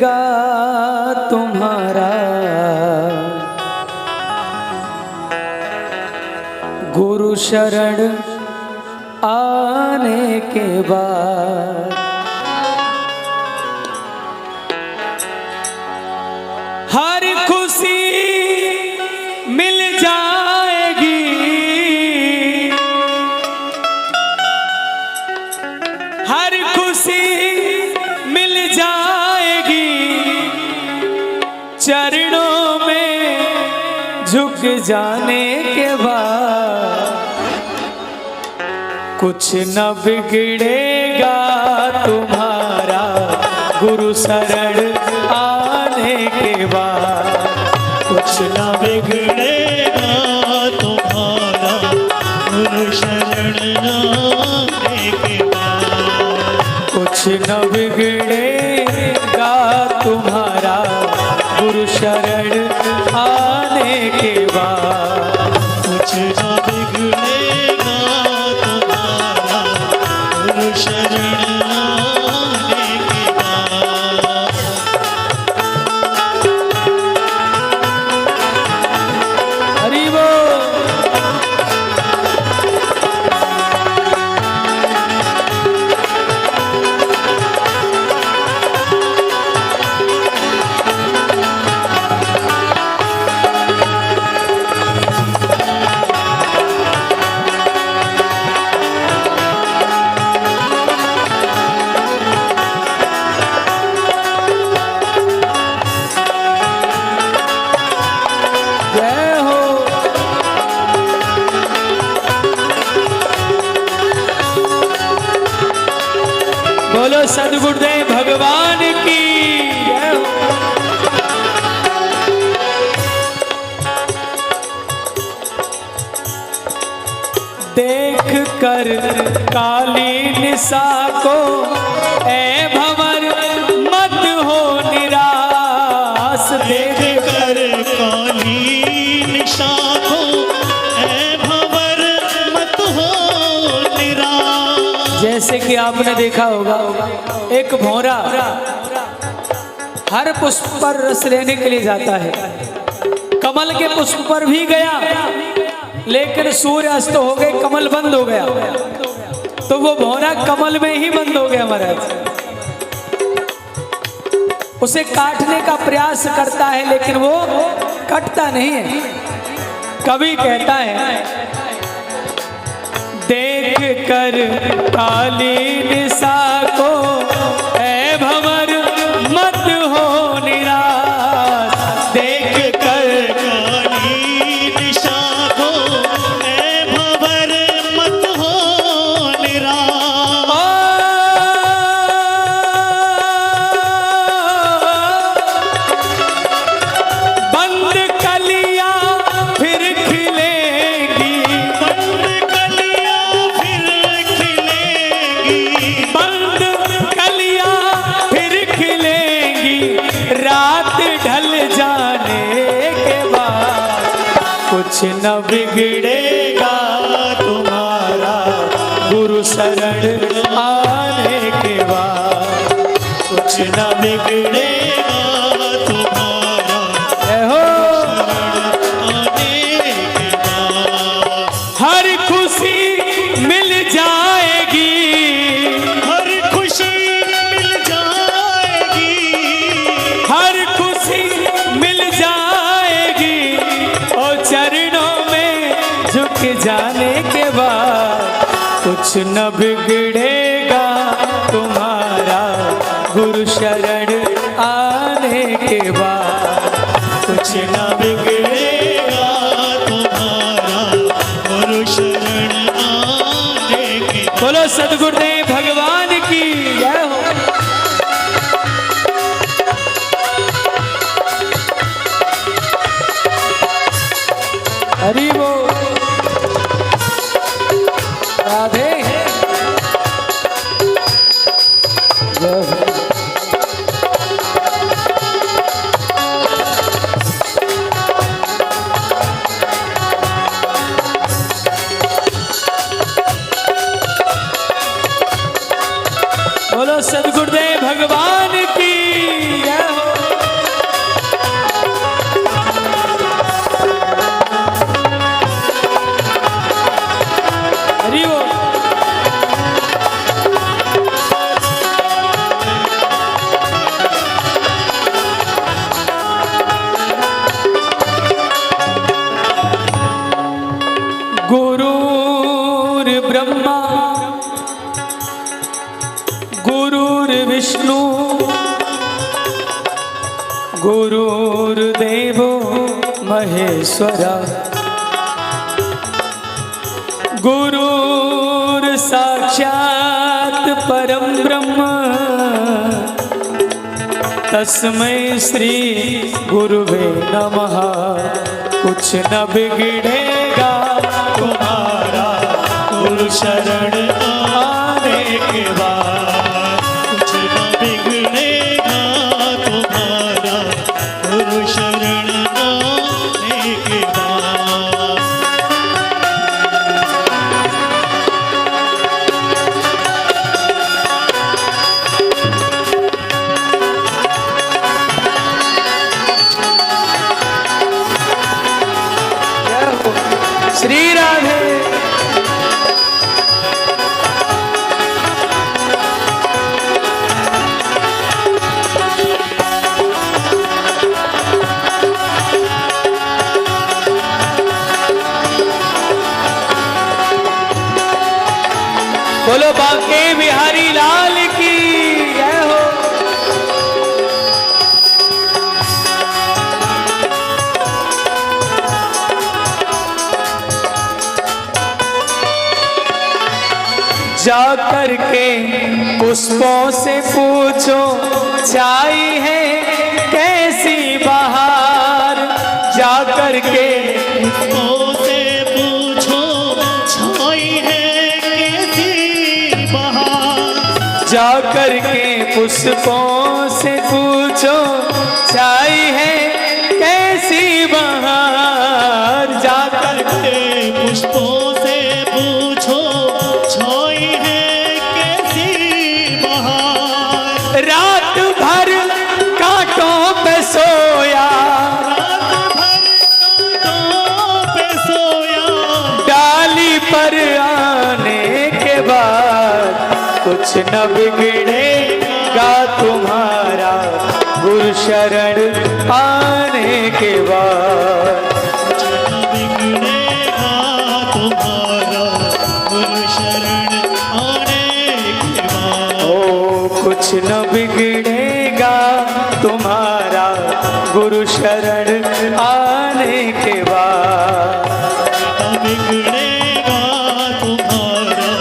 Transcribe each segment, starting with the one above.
बिगड़ेगा तुम्हारा गुरु शरण आने के बाद। हर खुशी मिल जाएगी, हर खुशी मिल जाएगी, चरणों में झुक जाने के बाद। कुछ न बिगड़ेगा तुम्हारा गुरु शरण आने के बाद। कुछ न बिगड़ेगा तुम्हारा गुरु शरण आने के बाद। कुछ न बिगड़ेगा तुम्हारा गुरु शरण आने के बाद। कुछ न बिगड़ेगा तुम्हारा गुरु शरण आने के बाद। हरि बोल। जय हो। बोलो सद्गुरुदेव भगवान की जय हो। देख कर काली निशा को ए भंवर मत हो निराश। देख कर काली निशा को ऐ भंवर मत हो निराश। जैसे कि आपने देखा होगा एक भौरा हर पुष्प पर रस लेने के लिए जाता है। कमल के पुष्प पर भी गया, लेकिन सूर्य अस्त हो गए, कमल बंद हो गया, तो वो भौरा कमल में ही बंद हो गया महाराज। उसे काटने का प्रयास करता है, लेकिन वो कटता नहीं है। कवि कहता है देख कर काली निशा को ऐ भंवर मत हो निराश। देख कर काली निशा को ऐ भंवर मत हो निराश। बंद कलियां फिर खिलेगी, बंद कलियां फिर खिलेगी। बंद कलियां फिर खिलेगी, रात ढल जाने के बाद। कुछ न बिगड़ेगा तुम्हारा गुरु शरण आने के बाद। कुछ न बिगड़ेगा तुम्हारा जय हो। आने के बाद। हर खुशी मिल जाएगी, हर खुशी मिल जाएगी, हर खुशी मिल जाएगी, और चरणों में झुक जाने के बाद। कुछ न बिगड़ेगा तुम्हारा गुरु शरण आने के बाद। कुछ न बिगड़ेगा तुम्हारा गुरु शरण आने के बाद। बोलो सद्गुरुदेव भगवान की जय हो। हरि बोल। राधे जय हो। गुरुर्देवो महेश्वरा गुरुर साक्षात परम ब्रह्म तस्मै श्री गुरुवे नमः। कुछ न बिगड़ेगा तुम्हारा गुरु शरण आने के बाद, कुछ न बिगड़ेगा तुम्हारा गुरु शरण आने के बाद। श्री राधे। बोलो बांके बिहारी लाल की जय हो। जा करके पुष्पों से पूछो छाई है कैसी बहार। जा करके पुष्पों से पूछो छाई है कैसी बहार। जा करके पुष्पों से पूछो छाई है कैसी बहार। जा करके पुष्पों से पूछो छाई है कैसी बहार। रात भर कांटों पे सोया, रात भर कांटों पे सोया, डाली पर आने के बाद कुछ न बिगड़ेगा तुम्हारा गुरु शरण आने के बाद। कुछ न बिगड़ेगा तुम्हारा गुरु शरण आने के बाद। ओ कुछ न बिगड़ेगा तुम्हारा गुरु शरण आने के बाद। न बिगड़ेगा तुम्हारा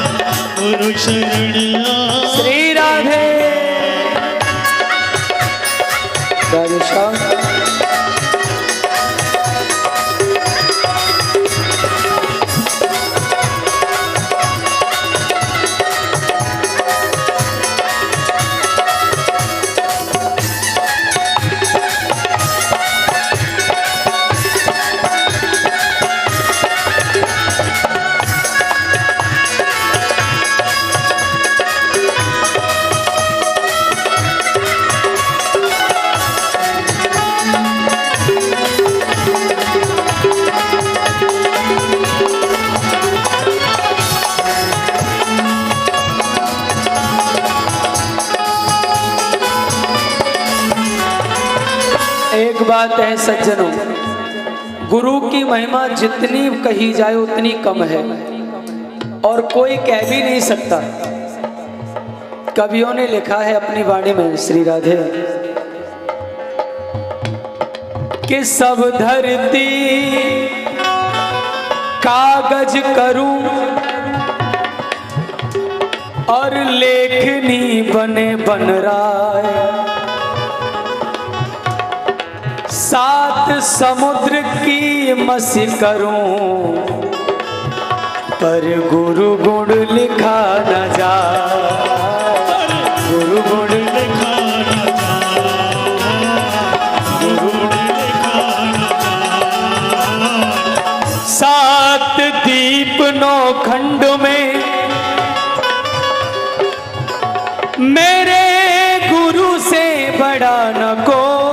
गुरु शरण आने। श्री राधे राधे श्याम। एक बात है सज्जनों, गुरु की महिमा जितनी कही जाए उतनी कम है और कोई कह भी नहीं सकता। कवियों ने लिखा है अपनी वाणी में श्री राधे कि सब धरती कागज करूं और लेखनी बने बन राय। सात समुद्र की मसी करूं पर गुरु गुण लिखा न जा। गुरु गुण लिखा न जा, गुरु गुण लिखा न जा। सात दीप नौ खंड में मेरे गुरु से बड़ा न कोई।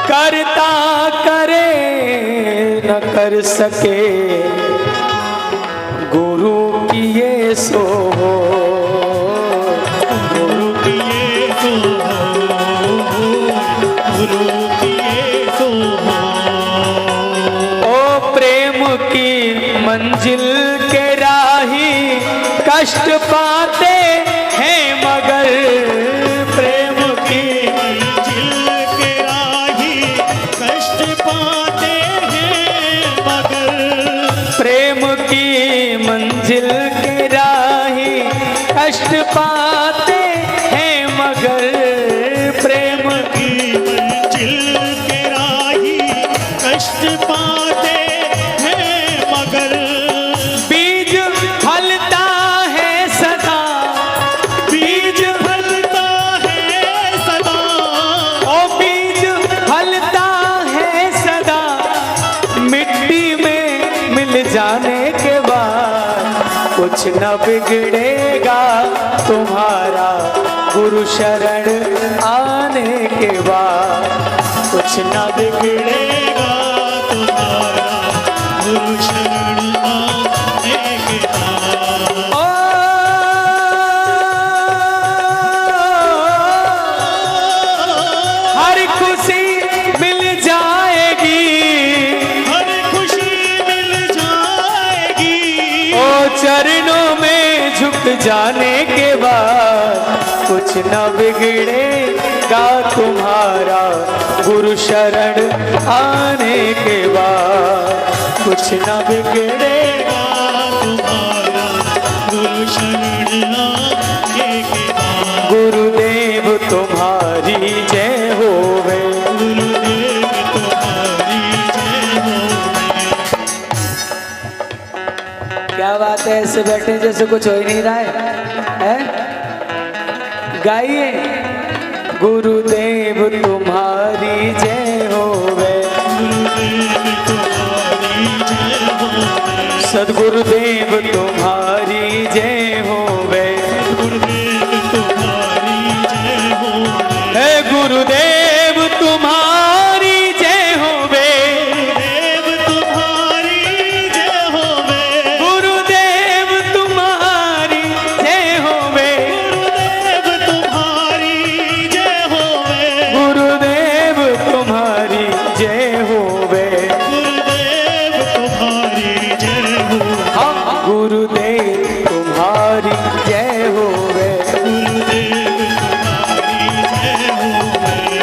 करता करे न कर सके गुरु की ये सो हो। गुरु की ये सो हो, गुरु की ये सो हो। ओ प्रेम की मंजिल के राही कष्ट पाते हैं मगर प्रेम की मंजिल कुछ न बिगड़ेगा तुम्हारा गुरु शरण आने के बाद, कुछ न बिगड़ेगा तुम्हारा गुरु शरण आने के बाद। हर खुशी मिल जाएगी, हर खुशी मिल जाएगी, ओ चरणों में झुक जाने के बाद, कुछ न बिगड़ेगा तुम्हारा गुरु शरण आने के बाद, कुछ न बिगड़ेगा तुम्हारा गुरु शरण आने के बाद। गुरुदेव तुम्हारी जय होवे, गुरुदेव तुम्हारी जय होवे। क्या बात है, ऐसे बैठे जैसे कुछ हो ही नहीं रहा है? गाइए, गुरुदेव तुम्हारी जय होवे, गुरुदेव तुम्हारी जय होवे। सद्गुरुदेव तुम्हारी जय होवे, गुरुदेव तुम्हारी जय होवे। हे गुरुदेव तुम्हारी जय होवे, गुरुदेव तुम्हारी जय होवे। गुरुदेव तुम्हारी जय होवे, गुरुदेव तुम्हारी जय होवे। गुरुदेव तुम्हारी जय होवे, गुरुदेव तुम्हारी जय होवे। हाँ गुरुदेव तुम्हारी जय होवे,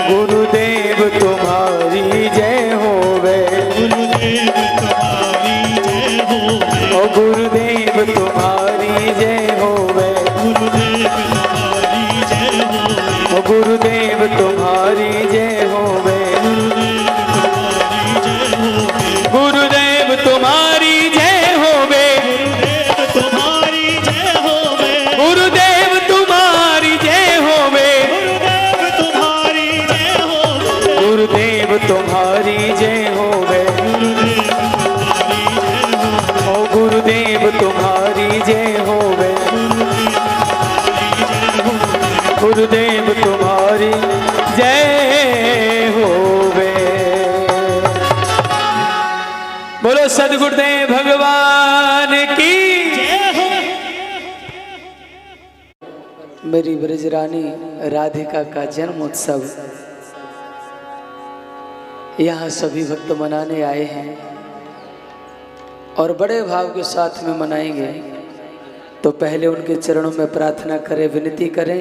गुरुदेव तुम्हारी जय होवे। गुरुदेव तुम्हारी जय होवे, गुरुदेव तुम्हारी जय होवे। ओ गुरुदेव तुम्हारी जय होवे, गुरुदेव तुम्हारी जय होवे। गुरुदेव तुम्हारी जय होवे, गुरुदेव तुम्हारी जय होवे। गुरुदेव तुम्हारी जय होवे, गुरुदेव तुम्हारी जय होवे। ओ गुरुदेव तुम्हारी जय होवे, गुरुदेव तुम्हारी जय होवे। बोलो सद्गुरुदेव भगवान की। मेरी ब्रजरानी राधिका का जन्म उत्सव यहाँ सभी भक्त मनाने आए हैं और बड़े भाव के साथ में मनाएंगे। तो पहले उनके चरणों में प्रार्थना करें, विनती करें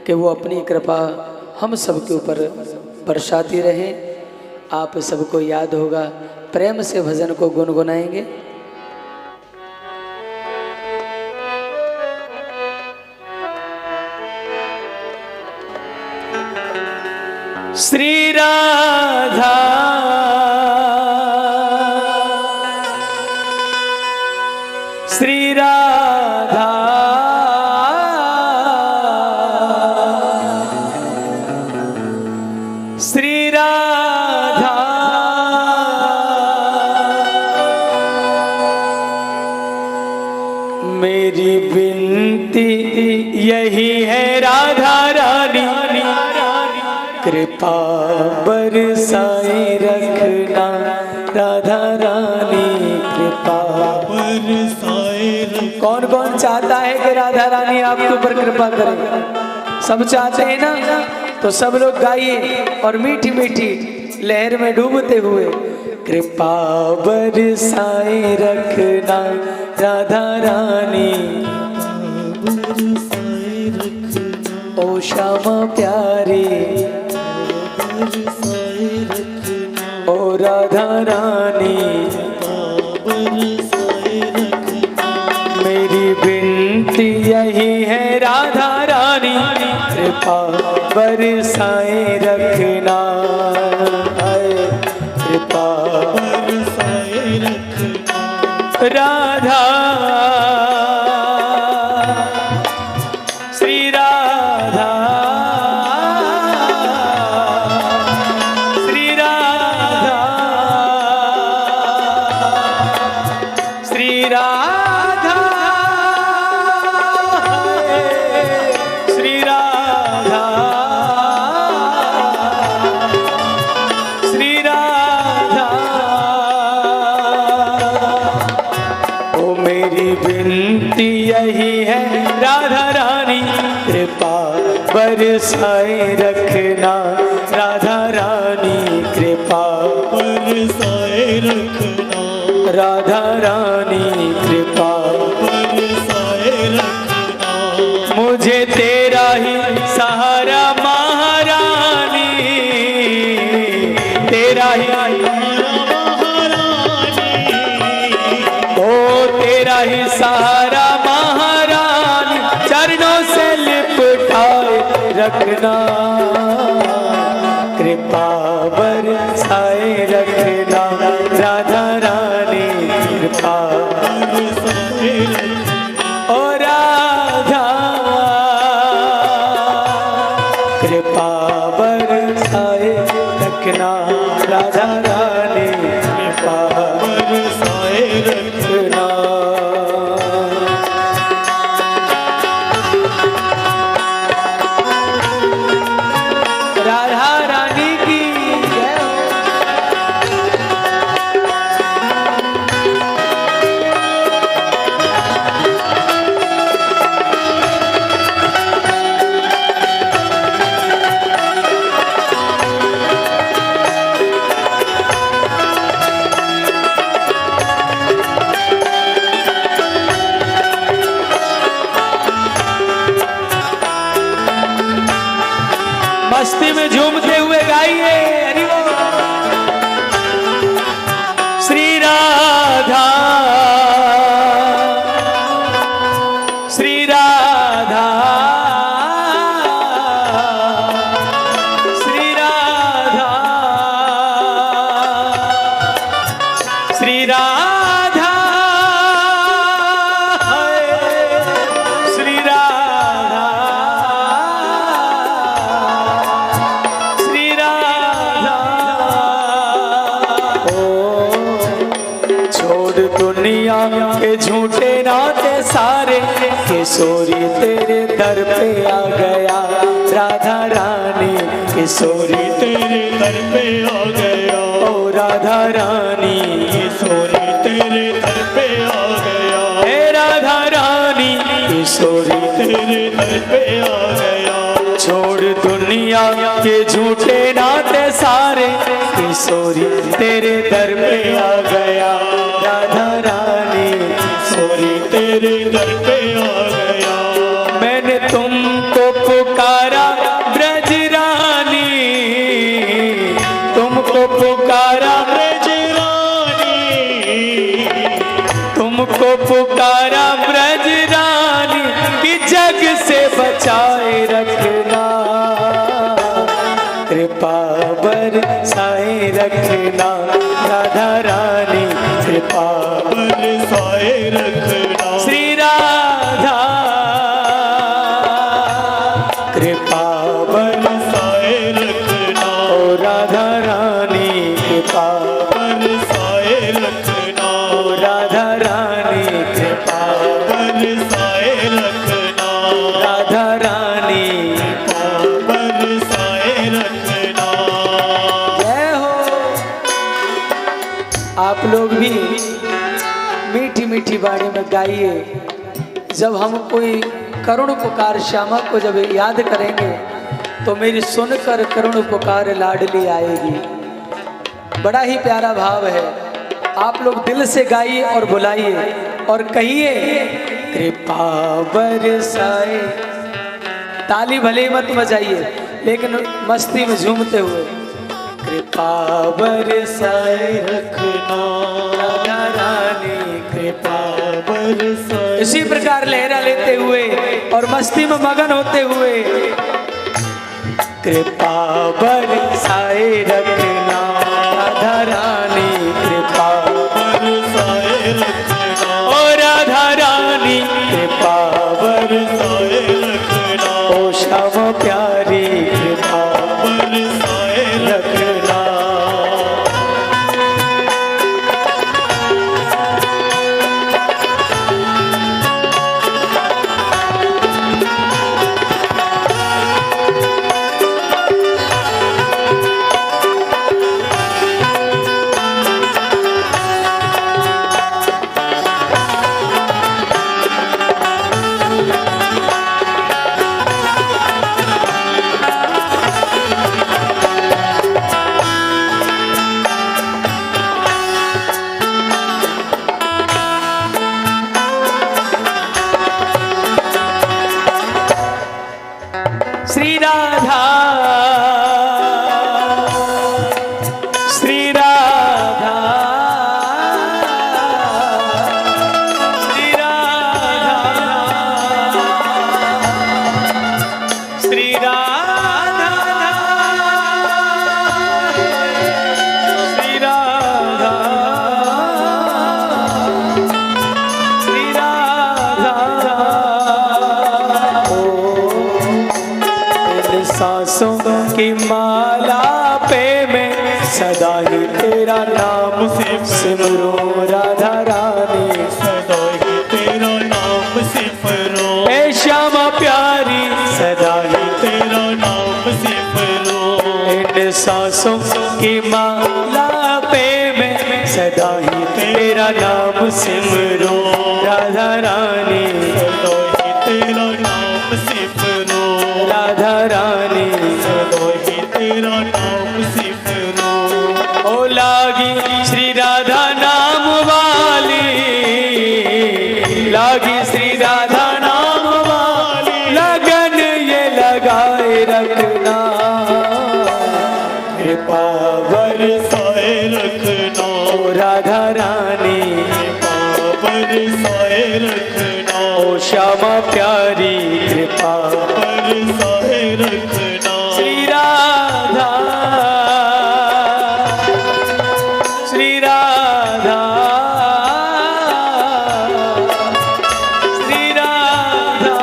कि वो अपनी कृपा हम सबके ऊपर बरसाती रहें। आप सबको याद होगा, प्रेम से भजन को गुनगुनाएंगे। श्री राधा श्री राधा श्री राधा मेरी विनती यही है राधा रानी, कृपा बरसाए रखना राधा रानी, कृपा बरसाए रखना। कौन कौन चाहता है कि राधा रानी आपके ऊपर कृपा करे? सब चाहते हैं ना? तो सब लोग गाइए और मीठी मीठी लहर में डूबते हुए, कृपा बरसाए रखना राधा रानी, बरसाए रखना। ओ श्यामा प्यारी, बरसाए रखना। ओ राधा रानी, बरसाए रखना। मेरी विनती यही है राधा रानी, कृपा बरसाए रखना, कृपा बरसाए रखना। राधा श्री राधा श्री राधा श्री राधा बरसाए रखना राधा रानी कृपा बरसाए रखना राधा रानी कृपा बरसाए रखना मुझे तेरा ही सहारा महारानी तेरा ही ओ तेरा ही सहारा महारानी चरणों से लिपटाए रखना कृपा बरसाए रखना राधा रानी कृपा ओ राधा कृपा बरसाए रखना राधा रानी कृपा बरसाए रखना राधा रानी की जय हो। मस्ती में झूमते हुए गाइए हरि बोल। श्री राधा श्री राधा श्री राधा श्री राधा श्री राधा श्री राधा ओ छोड़ दुनिया के झूठे नाते सारे किशोरी तेरे दर पे आ गया राधा रानी किशोरी तेरे दर पे आ गया ओ राधा रानी किशोरी तेरे दर पे आ गया हे राधा रानी किशोरी तेरे दर पे आ गया छोड़ दुनिया के झूठे नाते सारे किशोरी तेरे दर पे आ गया राधा रानी किशोरी तेरे दर पे आ गया मैंने तुमको पुकारा ब्रज रानी तुमको पुकारा ब्रज रानी तुमको पुकारा ब्रज रानी कि जग से बचाए रखना कृपा बरसाए रखना राधा रानी कृपा बरसाए रखना श्री राधा कृपा बरसाए रखना ओ राधा रानी कृपा बरसाए रखना ओ राधा रानी कृपा बरसाए रखना राधा रानी बरसाए रखना जय हो। आप लोग भी मीठी मीठी वाणी में गाइए। जब हम कोई करुण पुकार श्यामा को जब याद करेंगे तो मेरी सुनकर करुण पुकार लाडली आएगी। बड़ा ही प्यारा भाव है। आप लोग दिल से गाइए और बुलाइए और कहिए कृपा बरसाए। ताली भले ही मत बजाइए लेकिन मस्ती में झूमते हुए कृपा बरसाए रखना राधा रानी कृपा बरसाए इसी प्रकार लहरा लेते हुए और मस्ती में मगन होते हुए कृपा बरसाए रखना राधा रानी कृपा बरसाए रखना ओ राधा रानी कृपा बरसाए रखना ओ श्याम प्यारी कृपा बरसाए रखना सांसों की माला पे मैं सदा ही तेरा नाम सिमरूं राधा रानी, सदा ही तेरा नाम सिमरो, ए श्यामा प्यारी सदा ही तेरा नाम सिमरो, इन सांसों की माला पे मैं सदा ही तेरा नाम सिमरूं राधा रानी, सदा ही तेरा नाम सिमरो, राधा रानी। सदा ही तेरा नाम सिमरो, ओ लागी श्री राधा नाम वाली, लागी श्री राधा नाम वाली, लगन ये लगाए रखना, कृपा बरसाए रखना, ओ राधा रानी, बरसाए रखना, ओ श्यामा प्यारी कृपा बरसाए रखना, श्री राधा, श्री राधा, श्री राधा।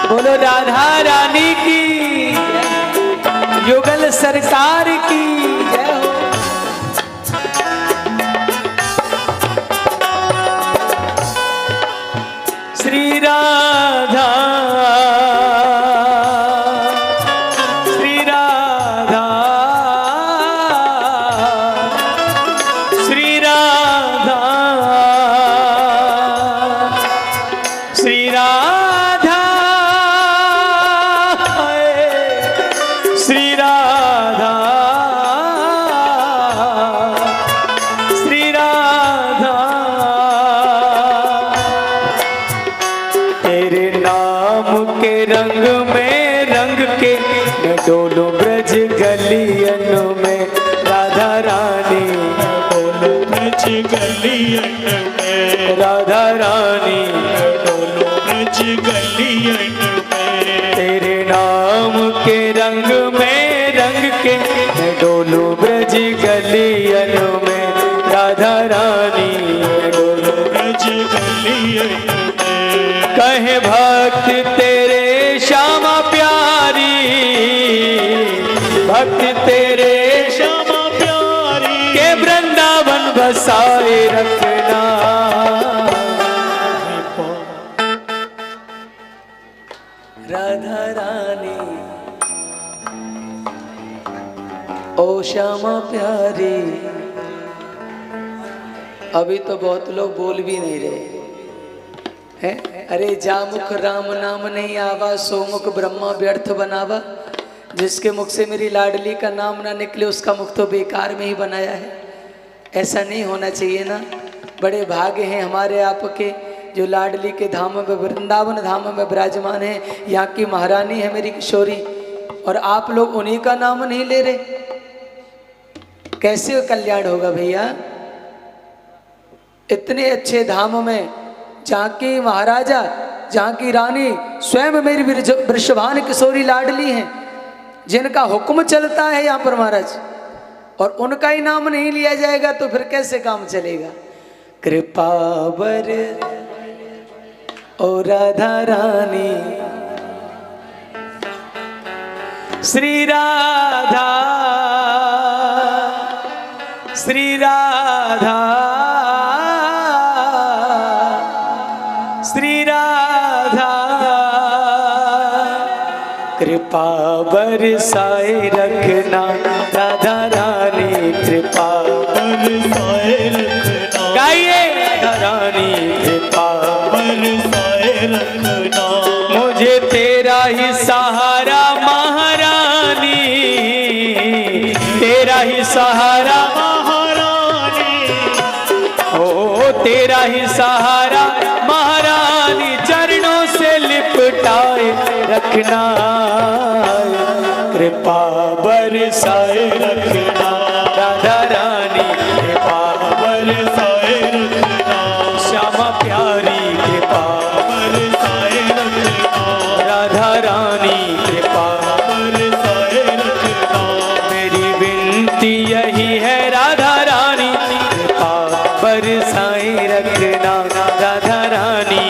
बोलो राधा रानी की, युगल सरकार की जय हो। श्री राधा, श्री राधा, श्री राधा, श्री राधा, श्री राधा, श्री राधा। तेरे नाम के रंग में रंग के मैं डोलूं ब्रज गलियन में राधा रानी, डोलो ब्रज गलियन में, राधा रानी, डोलो ब्रज गलियन में, तेरे नाम के रंग में रंग के मैं डोलूं ब्रज गलियन में राधा रानी, डोलूं ब्रज गलियन में, कहे भक्त तेरे श्यामा प्यारी, भक्त तेरे श्यामा प्यारी, के वृंदावन बसाए रखना, राधा रानी, ओ श्यामा प्यारी। अभी तो बहुत लोग बोल भी नहीं रहे हैं। अरे जामुख राम नाम नहीं आवा, सो मुख ब्रह्मा व्यर्थ बनावा। जिसके मुख से मेरी लाडली का नाम ना निकले उसका मुख तो बेकार में ही बनाया है। ऐसा नहीं होना चाहिए ना। बड़े भाग्य हैं हमारे आपके जो लाडली के धाम में, वृंदावन धाम में विराजमान है। यहाँ की महारानी है मेरी किशोरी, और आप लोग उन्हीं का नाम नहीं ले रहे। कैसे कल्याण होगा भैया। इतने अच्छे धाम में जहाँ की महाराजा, जहाँ की रानी स्वयं मेरी वृषभान किशोरी लाडली हैं, जिनका हुक्म चलता है यहाँ पर महाराज, और उनका ही नाम नहीं लिया जाएगा तो फिर कैसे काम चलेगा। कृपा बर ओ राधा रानी, श्री राधा, श्री राधा, श्री राधा। कृपा बरसाए रखना राधा रानी, कृपा बरसाए रखना, गाइए राधा रानी, कृपा बरसाए रखना, मुझे तेरा ही सहारा महारानी, तेरा ही सहारा महारानी, ओ हो तेरा ही सहारा महारानी चरणों से लिपटाए रखना, कृपा बरसाए रखना राधा रानी, कृपा बरसाए रखना, श्यामा प्यारी कृपा बरसाए रखना, राधा रानी, कृपा बरसाए रखना, मेरी विनती यही है राधा रानी, कृपा बरसाए रखना राधा रानी,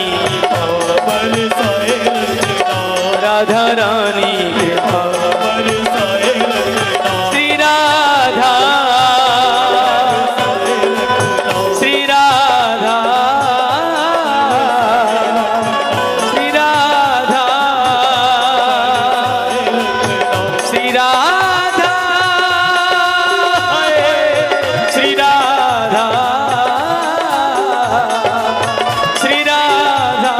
बरसाए रखना, राधा रानी, कृपा बरसाए रखना, श्री राधा, श्री राधा, श्री राधा, श्री राधा, श्री राधा, श्री राधा।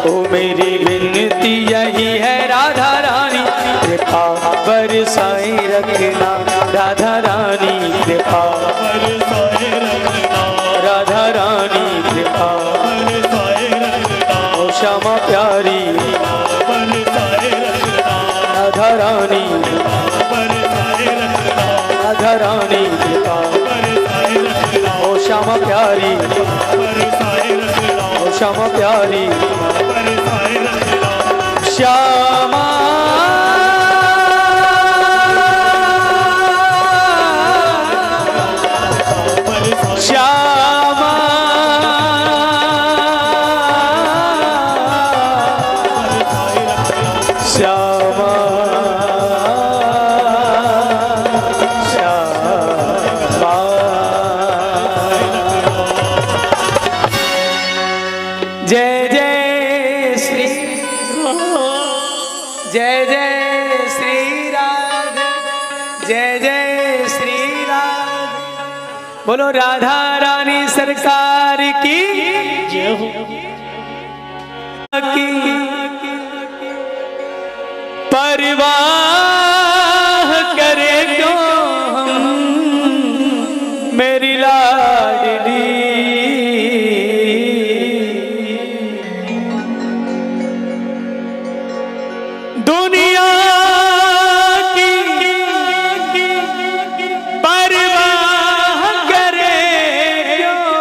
ओ मेरी विनती यही है राधा रानी, कृपा बरसाए रखना राधा रानी, कृपा बरसाए रखना, राधा रानी, कृपा बरसाए रखना, ओ श्यामा प्यारी बरसाए रखना, राधा रानी, बरसाए रखना, राधा रानी, कृपा बरसाए रखना, ओ श्यामा प्यारी, बरसाए रखना, ओ श्यामा प्यारी, बरसाए रखना, श्यामा श्यामा श्यामा श्यामा। जय जय श्री, जय जय श्री राधे, जय जय श्री राधे। बोलो राधा रानी सरकार की जय हो। की परवाह करे क्यों हम मेरी लाडली, दुनिया की परवाह करे क्यों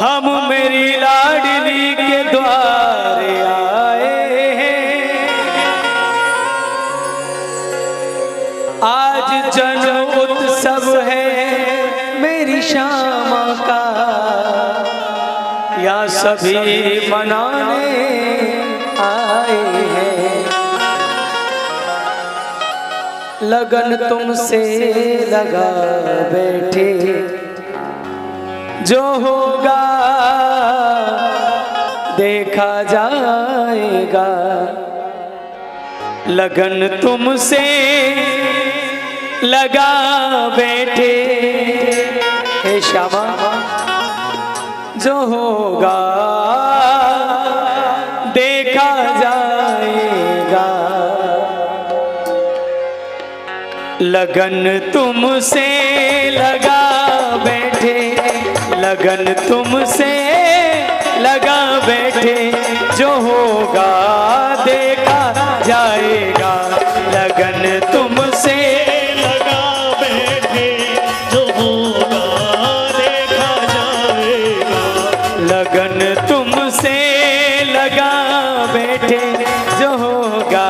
हम मेरी लाडली के द्वारे आए हैं। आज जन्म उत्सव है मेरी श्यामा का, या सभी मनाने आए हैं। लगन तुमसे लगा बैठे, जो होगा देखा जाएगा। लगन तुमसे लगा बैठे हे श्यामा, जो होगा देखा जाएगा। लगन तुमसे लगा बैठे, लगन तुमसे लगा बैठे, जो होगा देखा जाएगा। लगन तुमसे लगा बैठे, जो होगा देखा जाएगा। लगन तुमसे लगा बैठे, जो होगा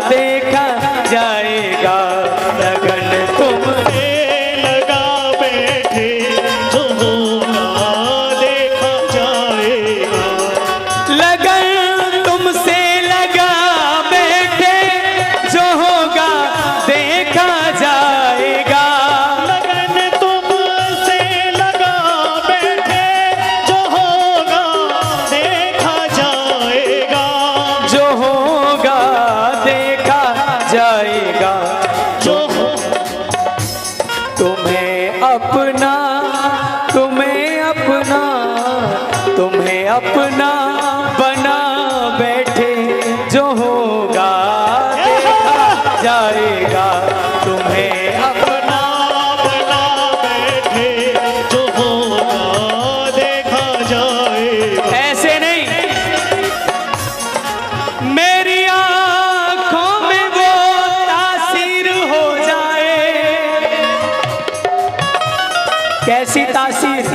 देखा जाएगा। लगन तुमसे लगा बैठे, जो होगा देखा जाएगा। लगन तुमसे लगा बैठे, जो होगा देखा जाएगा। लगन तुमसे लगा बैठे, जो होगा देखा जाएगा। जो होगा देखा जाएगा। जो हो तुम्हें अपना, तुम्हें अपना, तुम्हें अपना बना बैठे, जो होगा देखा जाएगा। तुम्हें अपना बना कैसी तासीर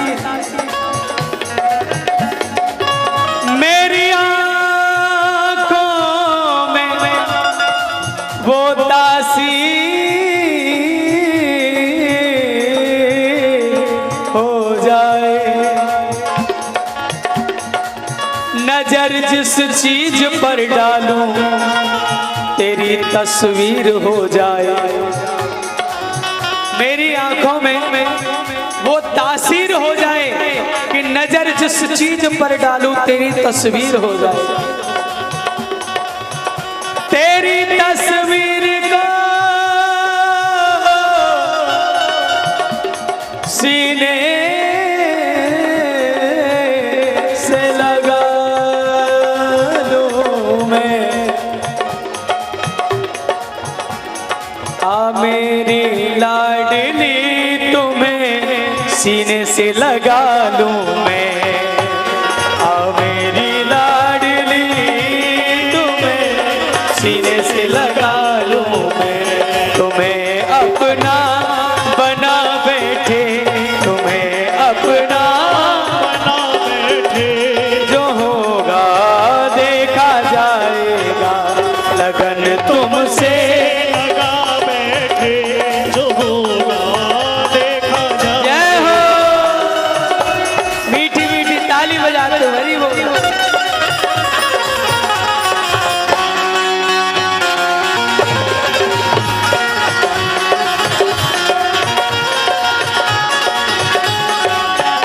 मेरी आंखों में वो तासीर हो जाए, नजर जिस चीज पर डालूं तेरी तस्वीर हो जाए। मेरी आंखों में वो तासीर हो जाए कि नजर जिस चीज पर डालूं तेरी तस्वीर हो जाए। तेरी तस्वीर को सीने से लगा लूं मैं, आ मेरी लाडली सीने से लगा लूं मैं, आ मेरी लाडली तुम्हें सीने से लगा लूं मैं। तुम्हें अपना बना बैठे, तुम्हें अपना बना बैठे, जो होगा देखा जाएगा, लगन तुमसे लगा बैठे, जो होगा देखा जाए। बजाते हो हरी बोल।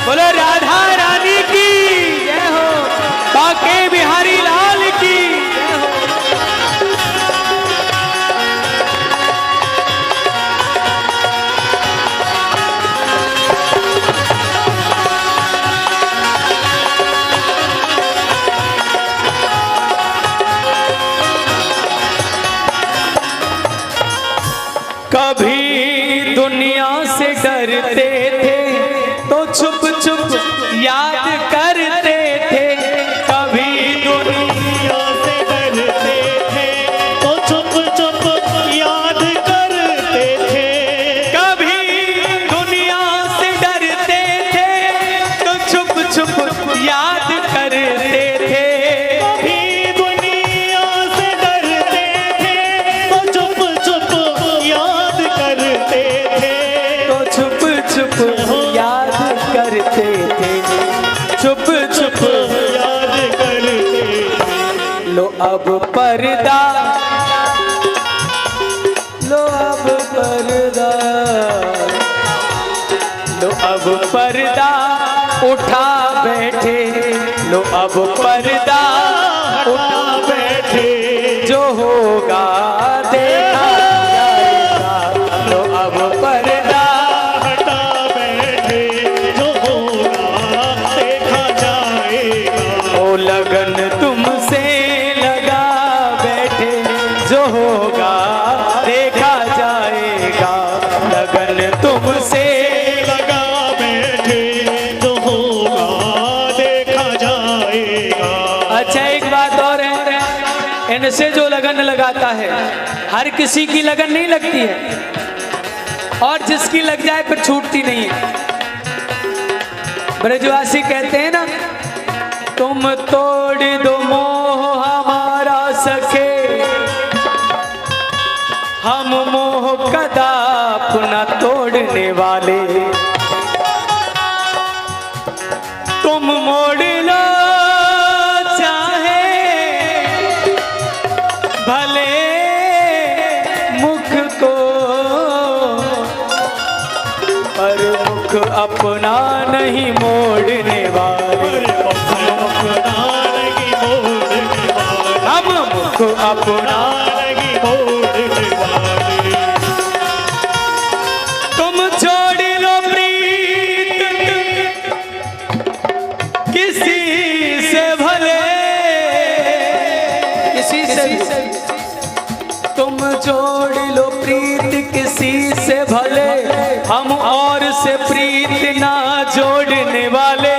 बोलो राधा रानी की जय हो, बाके बिहारी लाल की जय हो। कभी दुनिया से डरते थे तो छुप छुप याद करते थे, कभी दुनिया से डरते थे तो चुप चुप याद करते थे, कभी दुनिया से डरते थे तो छुप छुप याद करते थे, कभी दुनिया से डरते थे तो चुप चुप याद करते थे, तो छुप छुप याद करते थे, छुप छुप याद करते थे। लो अब पर्दा, लो अब पर्दा, लो अब पर्दा उठा बैठे, लो अब पर्दा उठा बैठे, जो होगा देखा जाएगा, लो अब पर्दा हटा बैठे, जो होगा देखा जाएगा। ओ लगन तुमसे लगा बैठे, जो होगा देखा जाएगा, लगन तुमसे। लगा बैठे, जो होगा देखा जाएगा। अच्छा एक बात और है, इनसे जो लगन लगाता है हर किसी की लगन नहीं लगती है, और जिसकी लग जाए फिर छूटती नहीं है। ब्रजवासी कहते हैं ना, तुम तोड़ दो मोह हमारा सखे, हम मोह कदा अपना तोड़ने वाले, तुम मोड़ लो चाहे भले मुख को, पर मुख अपना नहीं मोड़ने वाले, हम मुख अपना तुम छोड़ लो प्रीत किसी से भले, किसी से तुम छोड़ लो प्रीत किसी से भले, हम और से प्रीत ना जोड़ने वाले,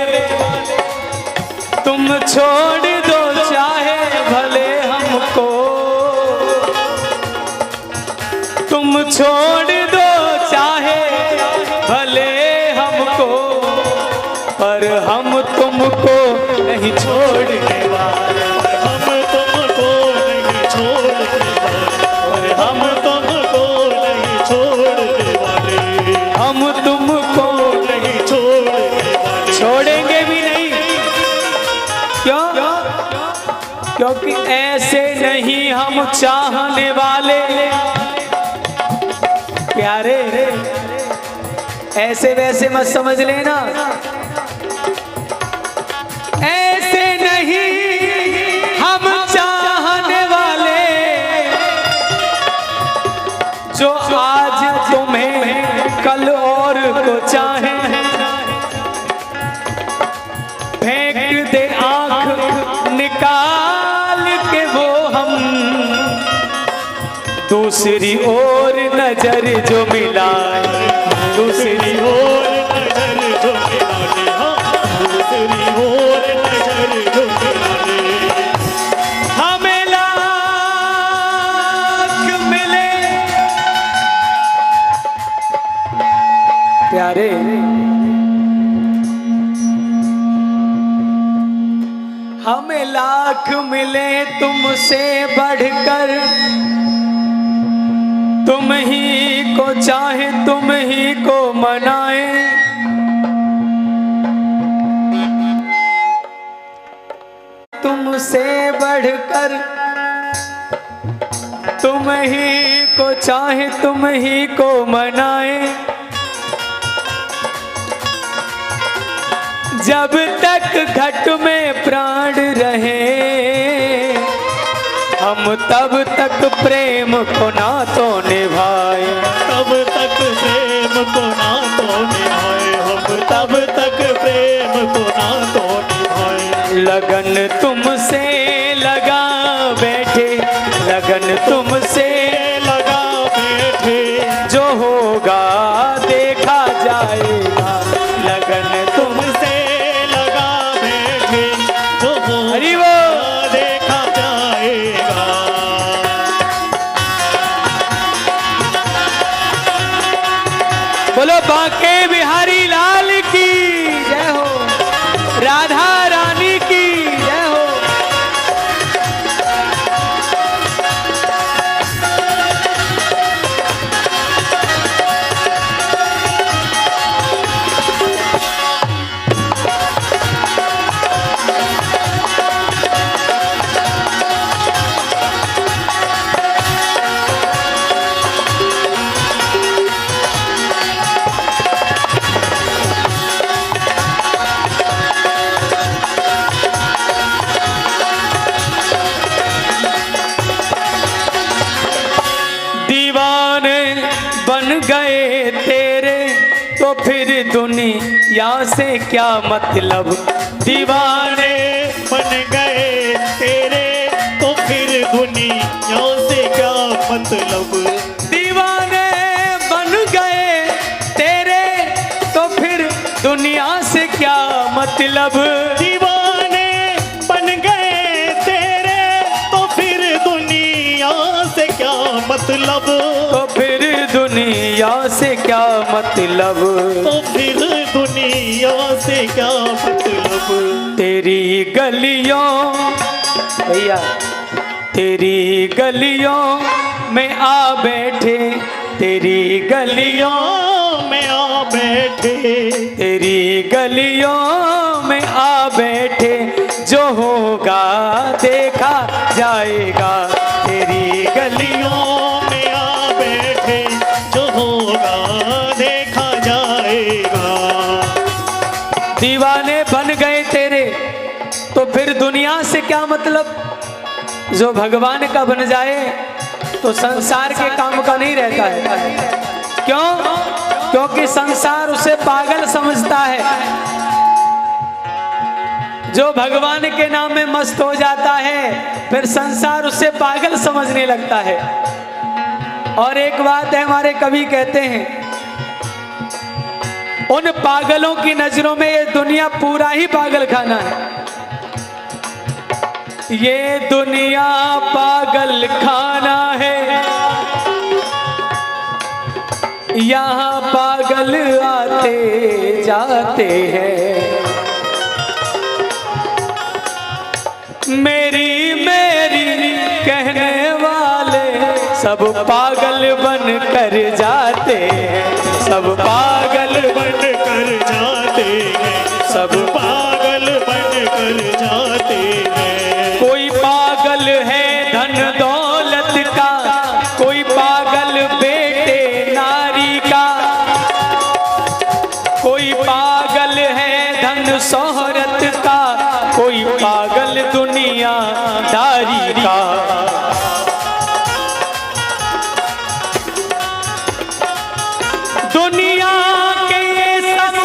तुम छोड़ दो चाहे भले हमको, तुम छोड़ दो चाहे भले हमको, पर हम तुमको नहीं छोड़ने वाले, हम तुमको नहीं छोड़ने वाले, और हम तुमको नहीं छोड़ने वाले, हम तुमको नहीं छोड़ने वाले, छोड़ेंगे भी नहीं। क्यों? क्योंकि ऐसे नहीं हम चाहने वाले। प्यारे, ऐसे वैसे मत समझ लेना, ऐसे नहीं हम चाहने वाले, जो आज तुम्हें कल और को चाहे। फेंक दे आंख निकाल के वो हम, दूसरी ओर नजर जो मिलाए, दूसरी और नजर जो मिलाने, हाँ, दूसरी ओर नजर जो मिलाने, हमें लाख मिले। प्यारे, हमें लाख मिले तुमसे बढ़कर, तुम ही को चाहे तुम ही को मनाए। तुमसे बढ़कर तुम ही को चाहे तुम ही को मनाए। जब तक घट में प्राण रहे, हम तब तक प्रेम को ना तो निभाए, तब तक प्रेम को ना तो निभाए, हम तब तक प्रेम को ना तो निभाए। लगन तुमसे लगा बैठे, लगन तुमसे लगा बैठे, जो होगा देखा जाएगा। लगन तुमसे लगा बैठे, जो हरि होगा बोल। देखा जाएगा। बोलो बांके बिहारी लाल की जय हो, राधा रानी की जय हो। दीवाने बन गए तेरे तो फिर दुनिया से क्या मतलब। दीवाने बन गए तेरे तो फिर दुनिया से क्या मतलब। दीवाने बन गए तेरे तो फिर दुनिया से क्या मतलब। दीवाने बन गए तेरे तो फिर दुनिया से क्या मतलब। तो फिर दुनिया से क्या मतलब। तो फिर दुनिया से क्या मतलब। तेरी गलियों भैया, तेरी गलियों में आ बैठे, तेरी गलियों में आ बैठे, तेरी गलियों में आ बैठे, जो होगा देखा जाएगा। तेरी गलियों में आ बैठे, जो होगा देखा जाएगा। दीवाने बन गए तेरे तो फिर दुनिया से क्या मतलब। जो भगवान का बन जाए तो संसार के काम का नहीं रहता है। क्यों? क्योंकि संसार उसे पागल समझता है। जो भगवान के नाम में मस्त हो जाता है फिर संसार उसे पागल समझने लगता है। और एक बात है, हमारे कवि कहते हैं, उन पागलों की नजरों में ये दुनिया पूरा ही पागल खाना है। ये दुनिया पागल खाना है, यहाँ पागल आते जाते हैं। मेरी मेरी कहने वाले सब पागल बन कर जाते हैं, सब पागल बन कर जाते हैं, सब पागल बन कर जाते हैं। कोई पागल है धन दौलत का, कोई पागल बेटे नारी का, कोई पागल है धन शोहरत का, कोई पागल दुनियादारी का। दुनिया के ये सब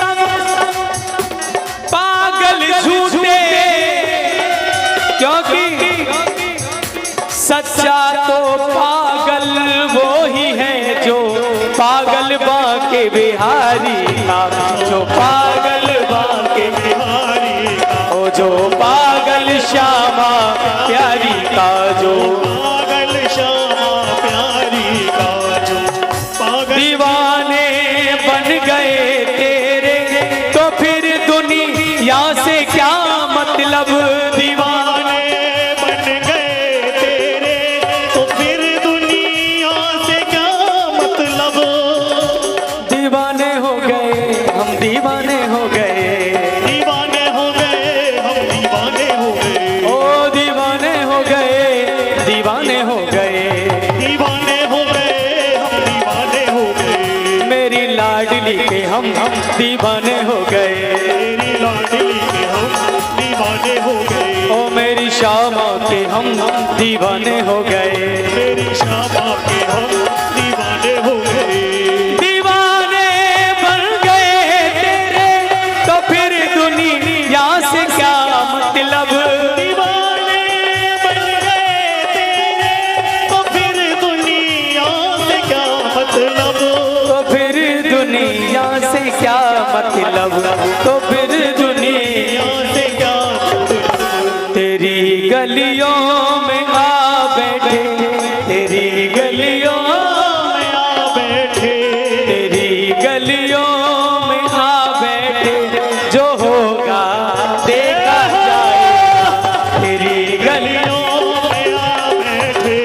पागल झूठे, क्योंकि सच्चा तो पागल वो ही है जो पागल बांके बिहारी का, जो पागल बांके बिहारी का, ओ जो पागल श्यामा प्यारी का, जो पागल श्यामा प्यारी का, जो पागल दीवाने बन गए तेरे तो फिर दुनिया से क्या मतलब। दीवाने बन गए तेरे तो फिर दुनिया से क्या मतलब। दीवाने हो गए हम, दीवाने हो गए, दीवाने हो गए हम, दीवाने हो गए, ओ दीवाने हो गए, दीवाने हो गए, दीवाने हो गए हम, दीवाने हो गए। मेरी लाडली के हम दीवाने हो गए, मेरी लाडली के हम दीवाने हो गए, ओ मेरी श्यामा के हम दीवाने हो गए। मेरी श्यामा के हम दीवाने हो गए। दीवाने बन गए तेरे तो फिर दुनिया से क्या मतलब। दीवाने बन गए तेरे तो फिर दुनिया से क्या मतलब। तो फिर दुनिया से क्या मतलब, तो फिर दुनिया से क्या मतलब। तेरी गलियों में आ बैठे, तेरी गलियों में आ बैठे, तेरी गलियों में आ बैठे, जो होगा देखा जाएगा। तेरी गलियों में आ बैठे,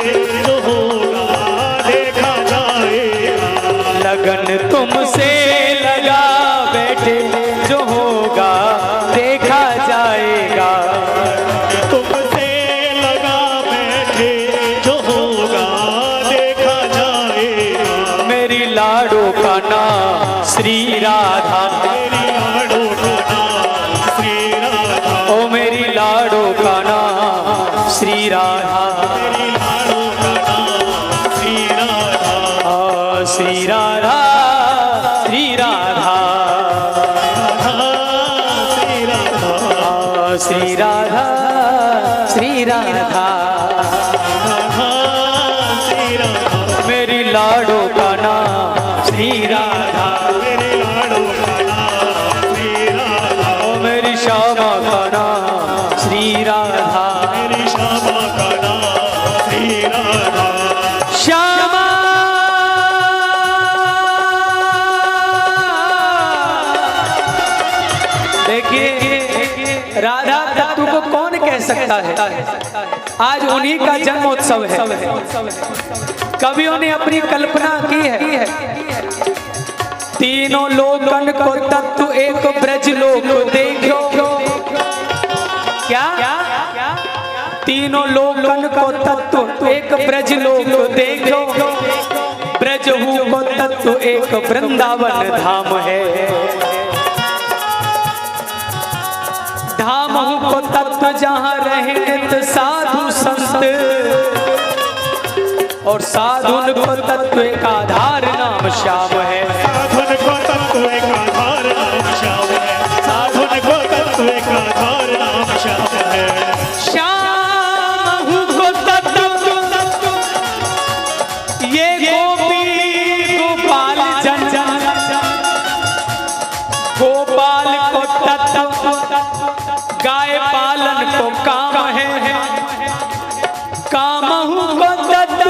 जो होगा देखा जाएगा। लगन तुमसे लगा बैठे, जो होगा देखा जाएगा। तुमसे लगा बैठे, जो होगा देखा जाएगा। मेरी लाडो का नाम श्री राधा, मेरी लाडो का नाम श्री राधा, ओ मेरी लाडो का नाम श्री राधा, मेरी लाडो का नाम श्री राधा। श्री राधा, श्री राधा, श्री राधा, श्री राधा, श्री राधा। श्री राधा, मेरी लाडो का नाम श्री राधा, मेरी लाडो का नाम श्री राधा, ओ मेरी श्यामा का नाम श्री राधा। मेरी श्यामा का नाम श्री राधा। श्यामा देखिए, राधा तत्व को कौन कह सकता है। आज उन्हीं का जन्मोत्सव है। कवियों ने अपनी कल्पना की है, तीनों लोकन को तत्व एक ब्रज लोक देखो। क्या तीनों लोकन को तत्व एक ब्रज लोक देखो। ब्रज को तत्व एक वृंदावन धाम है। धाम को तत्व जहाँ रहे साधु संत, और साधुन को तत्व एक आधार नाम श्याम है। साधुन को तत्व एक आधार नाम श्याम है। साधुन को तत्व एक आधार नाम श्याम है। श्याम को तत्व ये गोपी गोपाल जन जन, गोपाल को तत्व गाय पालन को काम है। कामहु को तत्व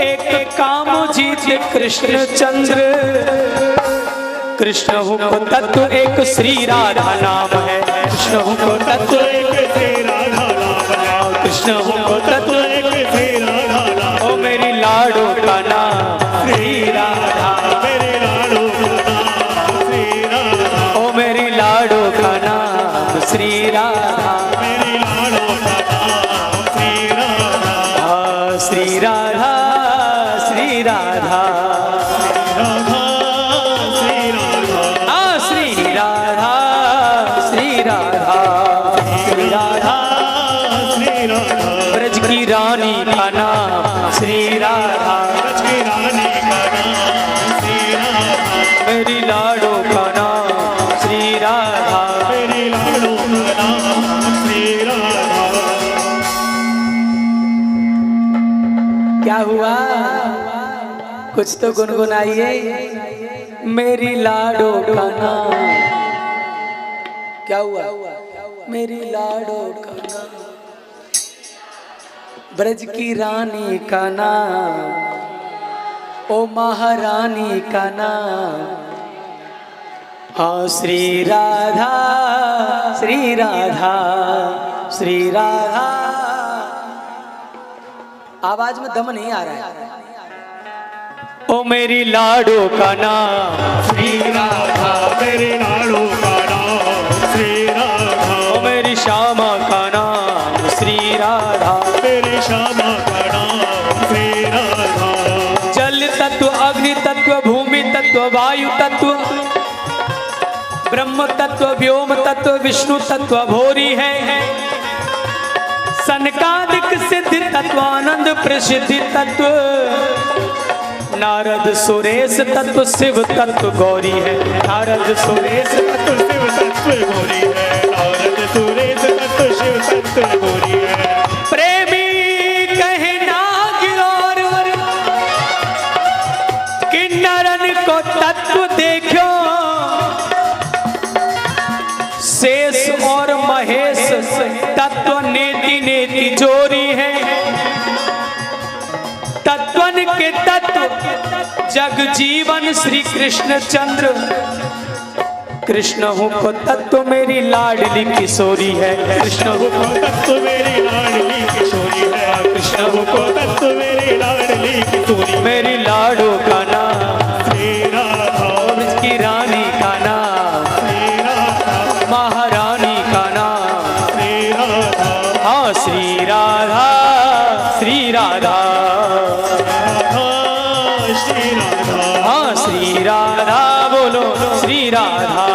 एक काम जीत कृष्ण चंद्र। कृष्ण को तत्व एक श्री राधा नाम है। कृष्ण को तत्व एक श्री राधा नाम है। कृष्ण हमको तत्व तत्व एक श्री राधा नाम ओ मेरी लाडो का नाम श्री राधा मेरे लाडो का नाम श्री राधा ओ मेरी लाडो का नाम श्री राधा मेरी लाडो का नाम श्री राधा श्री राधा श्री राधा राधा श्री राधा श्री राधा श्री राधा श्री राधा श्री राधा ब्रज की रानी का नाम श्री राधा ब्रज की रानी का नाम श्री राधा मेरी लाडो का नाम श्री राधा मेरी लाडो का नाम श्री राधा क्या हुआ कुछ तो गुनगुनाइए मेरी लाडो का नाम क्या हुआ मेरी लाडो का नाम ब्रज की रानी का नाम ओ महारानी का नाम हाँ श्री राधा श्री राधा श्री राधा आवाज में दम नहीं आ रहा है ओ मेरी लाडो का नाम श्री राधा मेरे लाडो का नाम श्री राधा ओ मेरी श्यामा का नाम श्री राधा मेरे श्यामा का नाम श्री राधा जल तत्व अग्नि तत्व भूमि तत्व वायु तत्व ब्रह्म तत्व व्योम तत्व विष्णु तत्व भोरी है सनकादिक सिद्धि तत्व आनंद प्रसिद्धि तत्व नारद सुरेश तत्व शिव तत्व गौरी है नारद सुरेश तत्व शिव तत्व गौरी है नारद सुरेश तत्व शिव तत्व गौरी है प्रेमी कहे नाग और किन्नरन को तत्व देखो शेष और महेश तत्व नेति नेति जोरी है तत्वन के तत्व जग जीवन श्री कृष्ण चंद्र कृष्ण हूँ को तत्व मेरी लाडली किशोरी है कृष्ण हूँ को तत्व मेरी लाडली किशोरी है कृष्ण को तत्व मेरी लाडली किशोरी मेरी लाडो का नाम श्री राधा ब्रज की रानी का नाम श्री राधा महारानी का नाम श्री राधा हाँ श्री राधा श्री राधा श्री राधा हाँ श्री राधा बोलो श्री राधा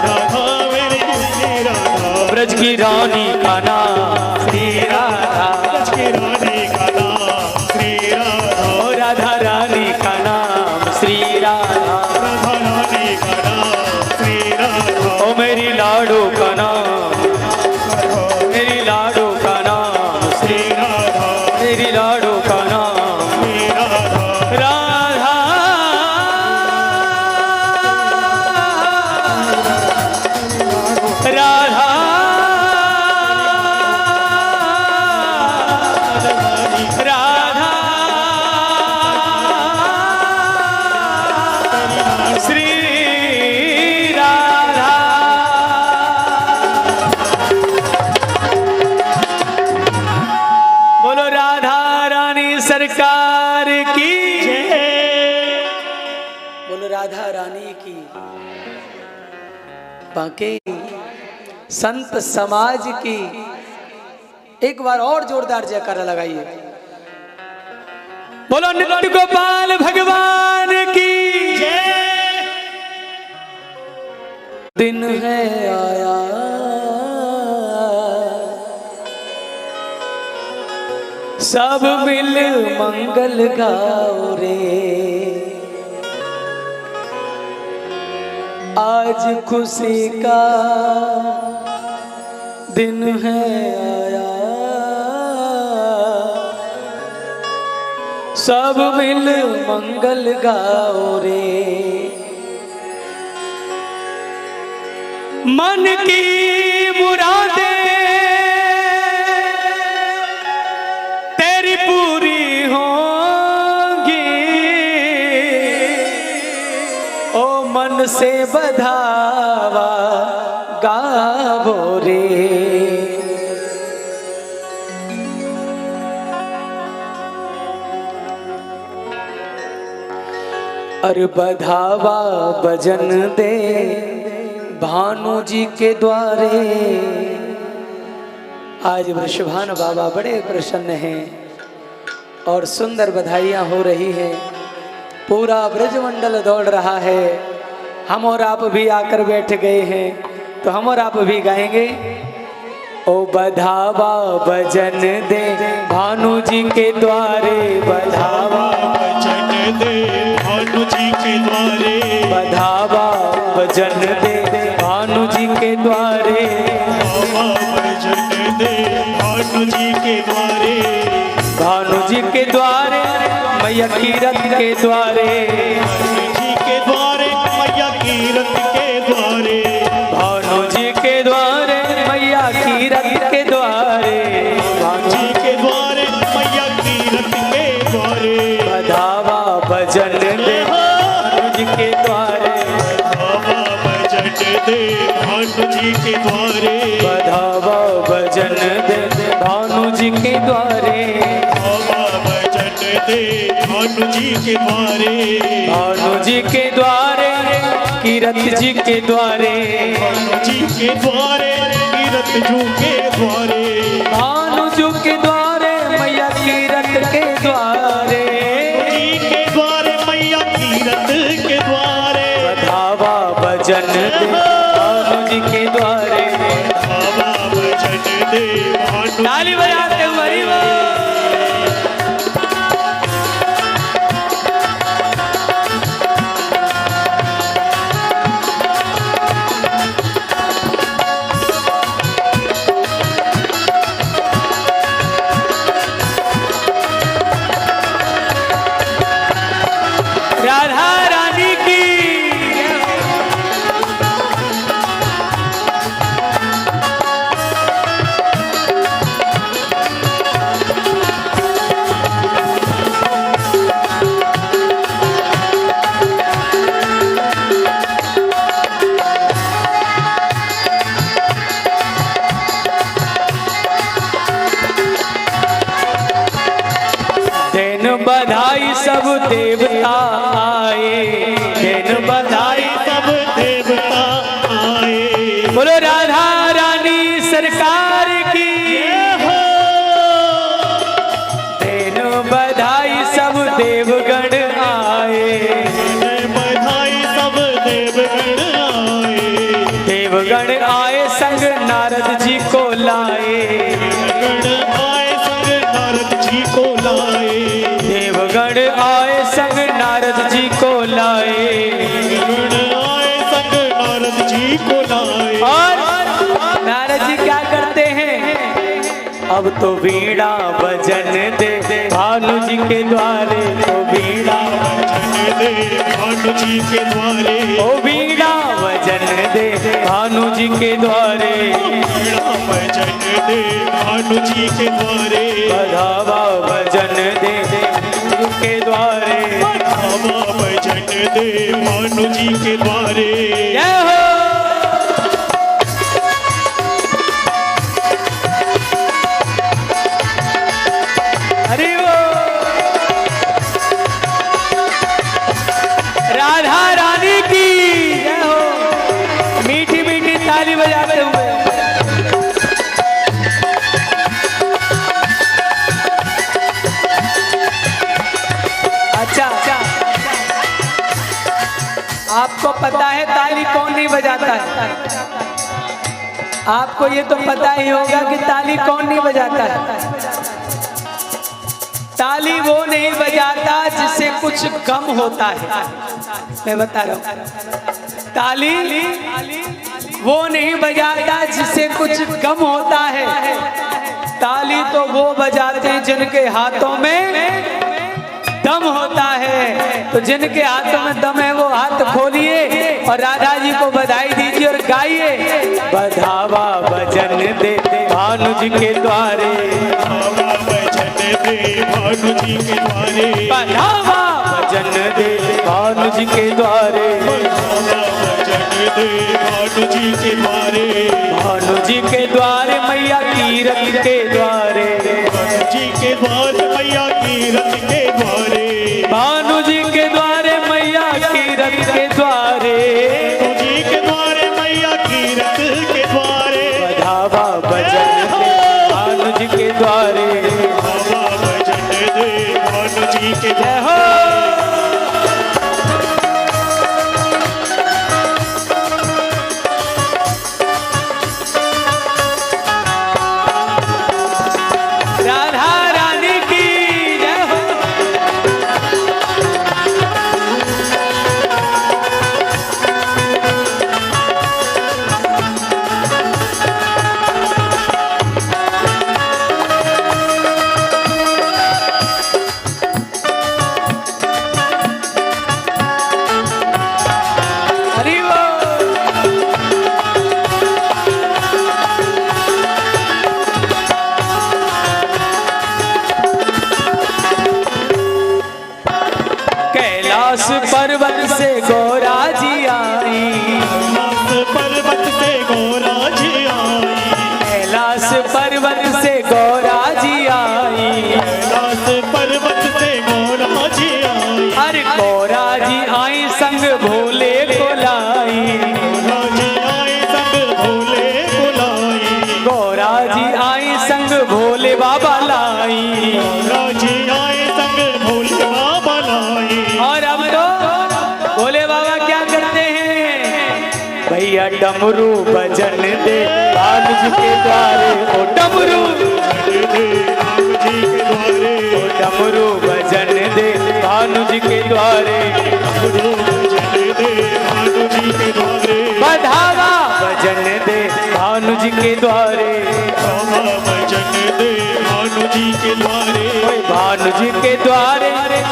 राधा मेरी श्री राधा ब्रज की रानी का नाम श्री राधा ब्रज की रानी का नाम श्री राधा ओ राधा रानी का नाम श्री राधा राधा रानी का नाम श्री राधा ओ मेरी लाडो का नाम मेरी लाडो का नाम श्री राधा मेरी लाडो का नाम श्री राधा राधा राधा राधा श्री राधा बोलो राधा रानी सरकार की बोलो राधा रानी की बाकी संत समाज की एक बार और जोरदार जयकारा लगाइए बोलो नित्य गोपाल भगवान की दिन है आया सब मिल मंगल गाओ रे आज खुशी का दिन है आया सब मिल मंगल गाओ रे मन की मुरादें तेरी पूरी होंगी ओ मन से बधावा गावो रे अरे बधावा भजन दे भानु जी के द्वारे। आज वृषभान बाबा बड़े प्रसन्न हैं और सुंदर बधाइयाँ हो रही हैं। पूरा ब्रजमंडल दौड़ रहा है। हम और आप भी आकर बैठ गए हैं तो हम और आप भी गाएंगे। ओ बधावा भजन दे भानु जी के द्वारे, बधावा भजन दे भानु जी के द्वारे, बधावा भजन दे भानु जी के द्वारे, बाबा भजन दे भानु जी के द्वारे, भानु जी के द्वारे मैया कीरत के द्वारे, भानु जी के द्वारे मैया कीरत के द्वारे, भानु जी के द्वारे मैया कीरत के द्वारे, भानु जी के द्वारे मैया कीरत के द्वारे, बधावा भजन दे भानु जी के द्वारे, बाबा भजन दे भानु जी के द्वारे, बधावा भजन दे भानु जी के द्वारे, बाबा भजन दे भानु जी के द्वारे, भानु जी के द्वारे कीरत जी के द्वारे, भानु जी के द्वारे कीरत जू के द्वारे, भानु जी के द्वारे मैया कीरत के द्वारे, जी के द्वारे मैया कीरत के द्वारे, बधावा भजन दे भानु जी के द्वारे, बाबा भजन दे भानु ताली बजाते हुए हरि बोल। राधा रानी की दिन बधाई सब देवता आए, दिन बधाई सब देवता आए, बोलो राधा रानी सरकार की, दिन बधाई सब देवगण आए, बधाई सब देवगण आए, देवगण आए संग नारद जी को लाए, देवगण आए संग नारद जी को लाए, देवगण आए संग नारद जी को लाए, देवगण आए संग नारद जी को लाए, और नारद जी क्या करते हैं? अब तो वीणा भजन दे भानु जी के द्वारे, तो वीणा भजन दे भानु जी के द्वारे, ओ वीणा भजन दे भानु जी के द्वारे, वीणा भजन दे भानु जी के द्वारे, बधावा भजन दे भानु के द्वारे, बाबा भजन दे भानु जी के द्वारे, जय हो। हरि बोल। राधा रानी की जय हो। मीठी मीठी ताली बजाते हुए अच्छा आपको पता है ताली कौन नहीं बजाता है? आपको ये तो पता ही होगा कि ताली कौन नहीं बजाता है। ताली वो नहीं बजाता जिससे कुछ गम होता है। मैं बता रहा हूँ, ताली वो नहीं बजाता जिससे कुछ गम होता है। ताली तो वो बजाते हैं जिनके हाथों में दम होता है। तो जिनके हाथों में दम है वो हाथ खोलिए और राधा जी को बधाई दीजिए और गाइए। बधावा भजन दे भानु जी के द्वारे, बाबा भजन दे भानु जी के द्वारे, बधावा भजन दे भानु जी के द्वारे, बाबा भजन दे भानु जी के द्वारे, भानु जी के द्वारे मैया कीरत के द्वारे, भानु जी के द्वारे मैया कीरत के द्वारे, भानु जी के द्वारे मैया भैया डमरू भजन दे भानु जी के द्वारे, ओ डमरू राम जी के द्वारे, ओ डमरू भजन दे भानु जी के द्वारे, डमरू भजन दे भानु जी के द्वारे, बढ़ावा भजन दे भानु जी के द्वारे, बाबा भजन दे भानु जी के द्वारे, ओए भानु जी के द्वारे,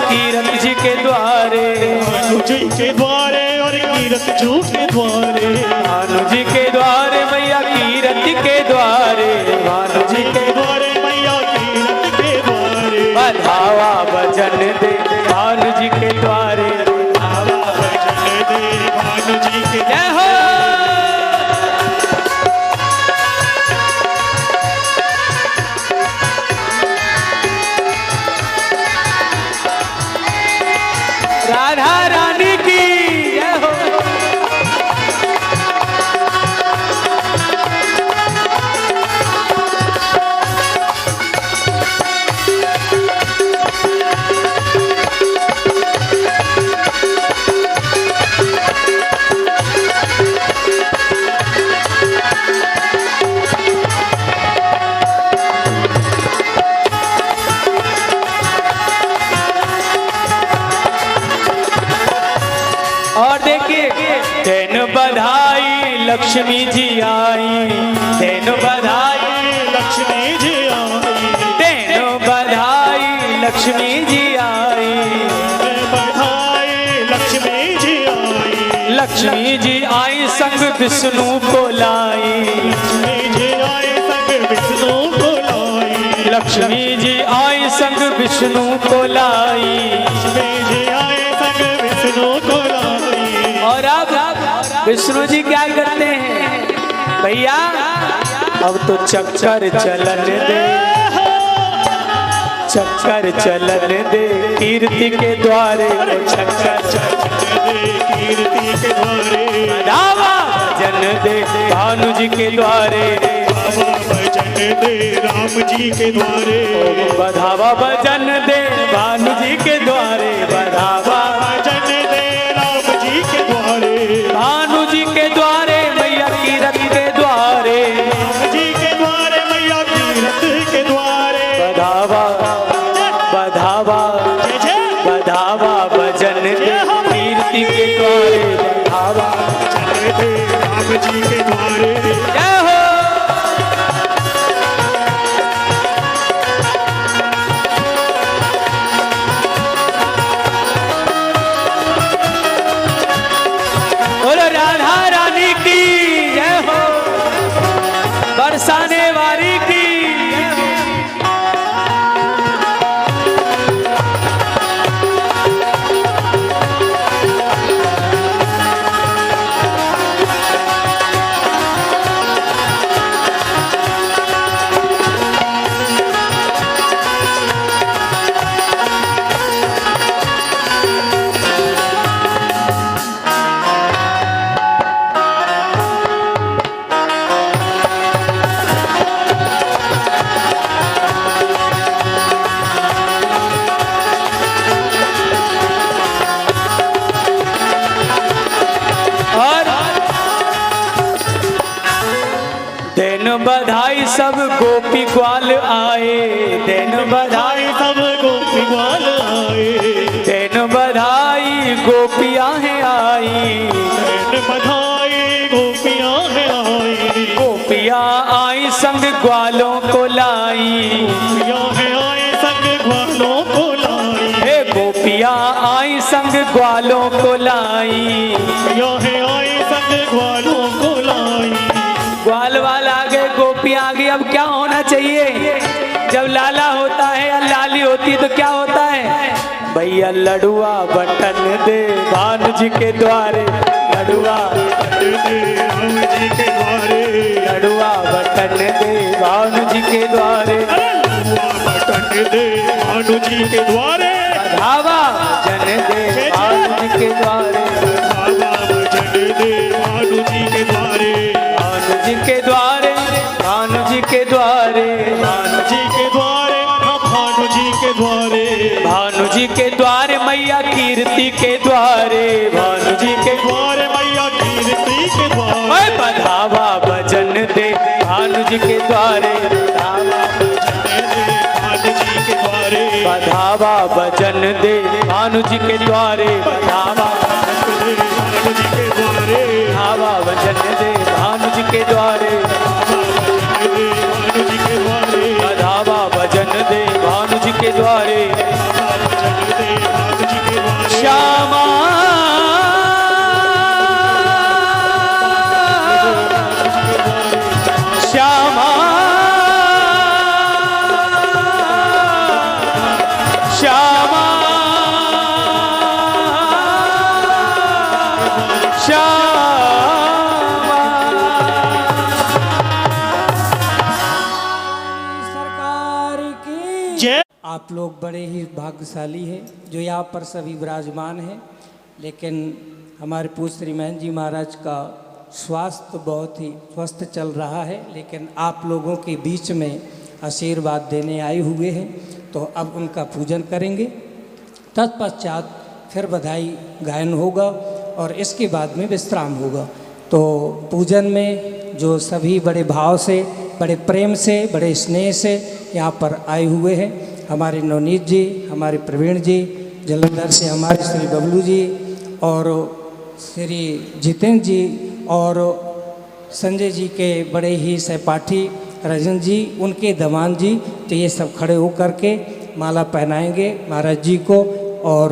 कीरत जी के द्वारे, भानु जी के द्वारे और कीरत जू के द्वारे, भानु जी के द्वारे मैया कीरत के द्वारे, भानु जी के द्वारे मैया कीरत के द्वारे, बढ़ावा भजन दे भानु जी के द्वारे, बाबा भजन दे भानु जी के जय हो। राधा रानी की जय हो। और देखिए तेन बधाई लक्ष्मी जी आई, तेन बधाई लक्ष्मी जी आई, तेन बधाई लक्ष्मी जी आई, बधाई लक्ष्मी जी आई, लक्ष्मी जी आई संग विष्णु को लाई, लक्ष्मी जी आई संग विष्णु को लाई, लक्ष्मी जी आई संग विष्णु को लाई, लक्ष्मी जी आई संग विष्णु को लाई। और अब विष्णु जी क्या करते हैं भैया, अब तो चक्कर चलन दे, चक्कर चलन दे कीर्ति के द्वारे, चक्कर चलन दे कीर्ति के द्वारे, बढ़ावा भजन दे भानु जी के द्वारे, बाबा भजन दे राम जी के द्वारे, बढ़ावा भजन दे भानु जी के द्वारे, बढ़ावा भजन दे राम जी के द्वारे, भानु जी के द्वारे मैया कीरत के द्वारे, राम जी के द्वारे मैया कीरत के द्वारे, बढ़ावा बढ़ावा जय जय बढ़ावा भजन दे कीर्ति के द्वारे, बढ़ावा भजन दे राम जी के द्वारे, जय हो। बोलो राधा रानी की जय हो, बरसाने वाली की जय हो। बधाई सब गोपी ग्वाल आए, दिन बधाई सब गोपी ग्वाल आए, दिन बधाई गोपियां हैं आई, दिन बधाई गोपियां हैं आई, गोपियां आई संग ग्वालों को लाई, गोपियां हैं आई संग ग्वालों को लाई, हे गोपियां आई संग ग्वालों को लाई, गोपियां हैं आई संग ग्वालों को लाई, ग्वाल वाला आगे गोपियां आगे। अब क्या होना चाहिए जब लाला होता है या लाली होती है तो क्या होता है भैया, लडुआ बटन दे भानु जी के द्वारे, लडुआ राम जी के द्वारे, लडुआ बटन दे भानु जी के द्वारे, लडुआ बटन दे भानु जी के द्वारे, बढ़ावा जन दे भानु जी के द्वारे, बाबा भजन दे भानु जी के द्वारे, भानु जी के द्वारे, भानु जी के द्वारे, भानु जी के द्वारे, भानु जी के द्वारे, भानु जी के द्वारे मैया कीर्ति के द्वारे, भानु जी के द्वारे मैया कीर्ति के द्वारे, जी के द्वारे धावा भजन दे भानु जी के द्वारे धावा भजन दे भानु जी के द्वारे धावा भजन दे भानु जी के द्वारे श्यामा श्यामा श्यामा सरकार की जय। आप लोग बड़े ही भाग्यशाली हैं जो यहाँ पर सभी विराजमान हैं, लेकिन हमारे पूज्य श्री महंत जी महाराज का स्वास्थ्य बहुत ही स्वस्थ चल रहा है, लेकिन आप लोगों के बीच में आशीर्वाद देने आए हुए हैं, तो अब उनका पूजन करेंगे। तत्पश्चात फिर बधाई गायन होगा और इसके बाद में विश्राम होगा। तो पूजन में जो सभी बड़े भाव से, बड़े प्रेम से, बड़े स्नेह से यहाँ पर आए हुए हैं, हमारे नवनीत जी, हमारे प्रवीण जी, जलंधर से हमारे श्री बबलू जी और श्री जितेंद्र जी और संजय जी के बड़े ही सहपाठी रजन जी, उनके दमान जी, तो ये सब खड़े होकर के माला पहनाएंगे महाराज जी को और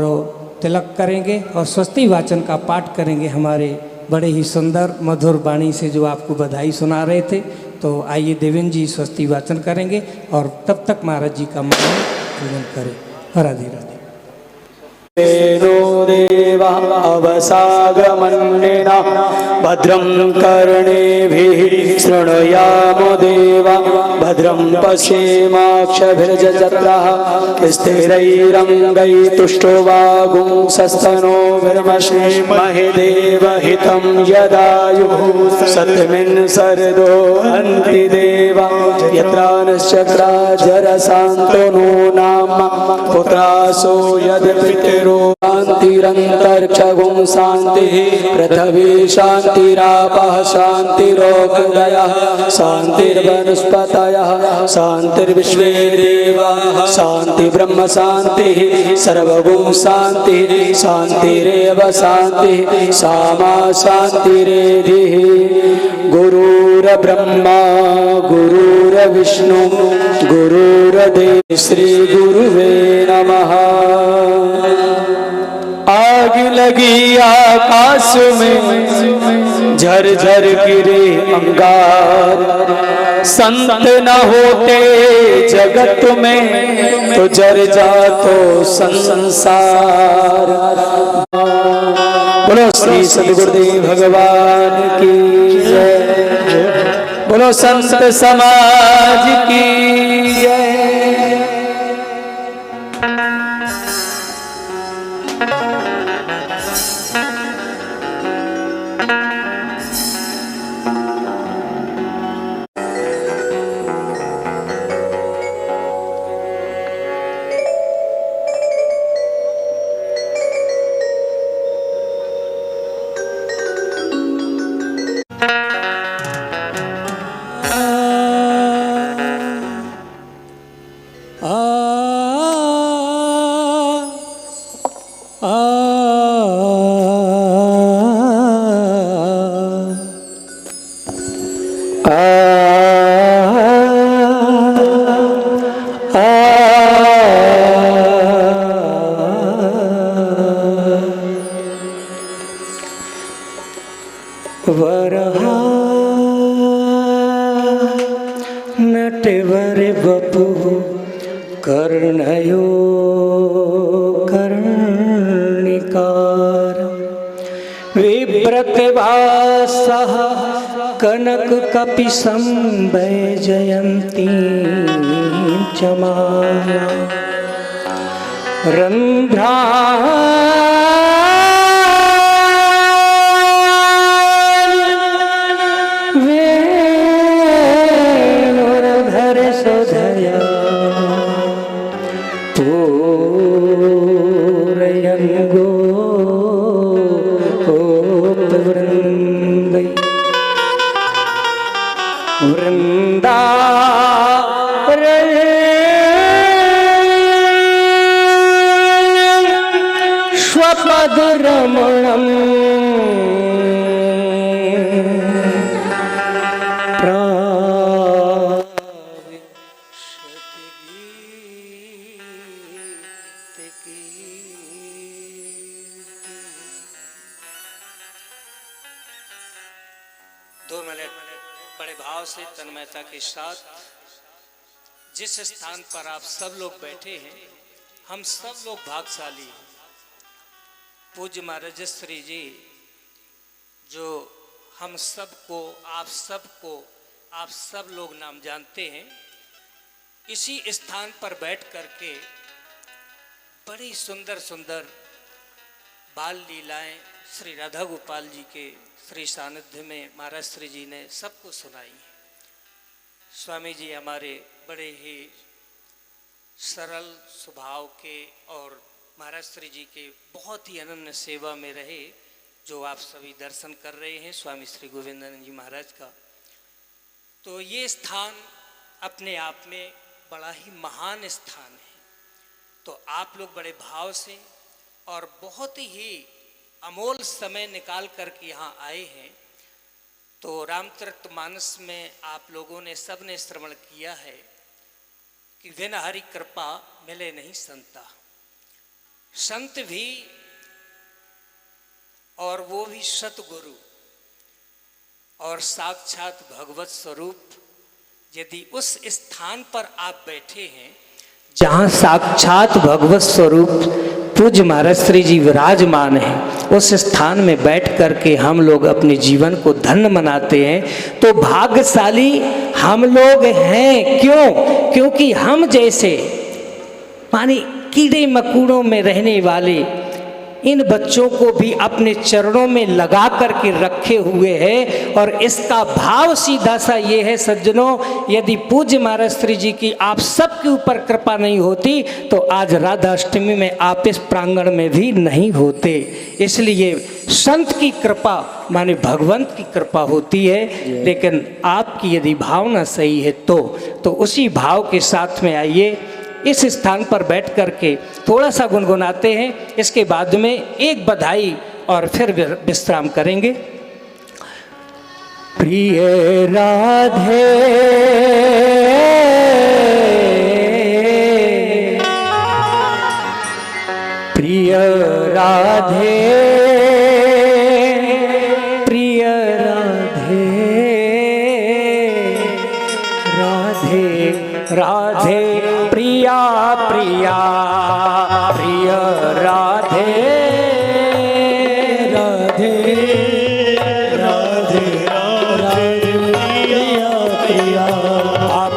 तिलक करेंगे और स्वस्ति वाचन का पाठ करेंगे हमारे बड़े ही सुंदर मधुर वाणी से जो आपको बधाई सुना रहे थे। तो आइए देवेंद्र जी स्वस्ति वाचन करेंगे और तब तक महाराज जी का मान पूजन करें। राधे राधे। नो देवा अवसागमन्येना भद्रं कर्णेभिः शृणुयामो देवा भद्रं पश्येमाक्षभिर्यजत्राः स्थिरैरङ्गैस्तुष्टुवागुंसस्तनोभिर्वशेमहे देवहितं यदायुः सत्यमिन् सरदो हन्ति देवा यत्रा नश्चक्रा जरसान्तो नाम पुत्रासो यद् शान्तिरन्तरिक्षगुं शान्तिः पृथिवी शान्तिरापः शान्तिरोगदयः शान्तिर्वनस्पतयः शान्तिर्विश्वे देवाः शान्ति ब्रह्म शान्तिः सर्वगुं शान्तिः शान्तिरेव शान्तिः सामा शान्तिरेधिः गुरुर्ब्रह्मा गुरुर्विष्णु गुरुर्देव श्री गुरुवे नमः। आग लगी आकाश में झरझर गिरे अंगार, संत न होते जगत में तो जर जातो संसार। बोलो श्री सद्गुरुदेव भगवान की जय, बोलो संत समाज की जय। वरहा नटवर बपु कर्णयो कर्णिकार विव्रतवासः कनक कपि संवैजयन्ती चमाया रंध्रा वृंदावन स्वपद रमणम बड़े भाव से तन्मयता के साथ जिस स्थान पर आप सब लोग बैठे हैं, हम सब लोग भाग्यशाली हैं। पूज्य महाराज श्री जी जो हम सबको आप सब लोग नाम जानते हैं, इसी स्थान पर बैठ करके बड़ी सुंदर सुंदर बाल लीलाएं श्री राधा गोपाल जी के श्री सानिध्य में महाराज श्री जी ने सबको सुनाई। स्वामी जी हमारे बड़े ही सरल स्वभाव के और महाराज श्री जी के बहुत ही अनन्य सेवा में रहे, जो आप सभी दर्शन कर रहे हैं स्वामी श्री गोविंदानंद जी महाराज का। तो ये स्थान अपने आप में बड़ा ही महान स्थान है। तो आप लोग बड़े भाव से और बहुत ही अमोल समय निकाल करके यहाँ आए हैं। तो रामचरितमानस में आप लोगों ने सबने श्रवण किया है कि बिना हरि कृपा मिले नहीं संता। संत भी और वो भी सतगुरु और साक्षात भगवत स्वरूप, यदि उस स्थान पर आप बैठे हैं जहाँ साक्षात भगवत स्वरूप पूज्य महाराज श्री जी विराजमान हैं, उस स्थान में बैठ करके हम लोग अपने जीवन को धन्य मनाते हैं। तो भाग्यशाली हम लोग हैं। क्यों? क्योंकि हम जैसे माने कीड़े मकोड़ों में रहने वाले इन बच्चों को भी अपने चरणों में लगा करके रखे हुए हैं। और इसका भाव सीधा सा ये है सज्जनों, यदि पूज्य महाराज श्री जी की आप सबके ऊपर कृपा नहीं होती तो आज राधाष्टमी में आप इस प्रांगण में भी नहीं होते। इसलिए संत की कृपा माने भगवंत की कृपा होती है, लेकिन आपकी यदि भावना सही है तो उसी भाव के साथ में आइए, इस स्थान पर बैठ करके थोड़ा सा गुनगुनाते हैं। इसके बाद में एक बधाई और फिर विश्राम करेंगे। प्रिय राधे प्रिय राधे प्रिय राधे राधे राधे प्रिया प्रिया प्रिय राधे राधे राधे राधे प्रिया प्रिया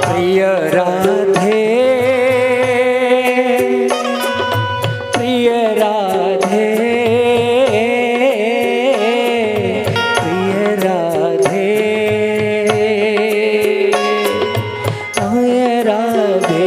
प्रिय राधे प्रिय राधे प्रिय राधे आय राधे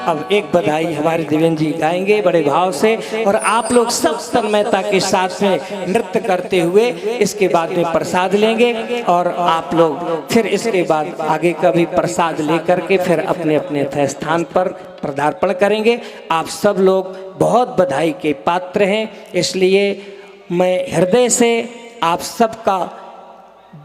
अब एक बधाई हमारे देवेंद्र जी गाएंगे बड़े भाव से, और आप लोग सब तन्मयता के साथ में नृत्य करते हुए इसके बाद में प्रसाद लेंगे, और आप लोग फिर इसके बाद आगे का भी प्रसाद लेकर के फिर अपने अपने स्थान पर पदार्पण करेंगे। आप सब लोग बहुत बधाई के पात्र हैं, इसलिए मैं हृदय से आप सबका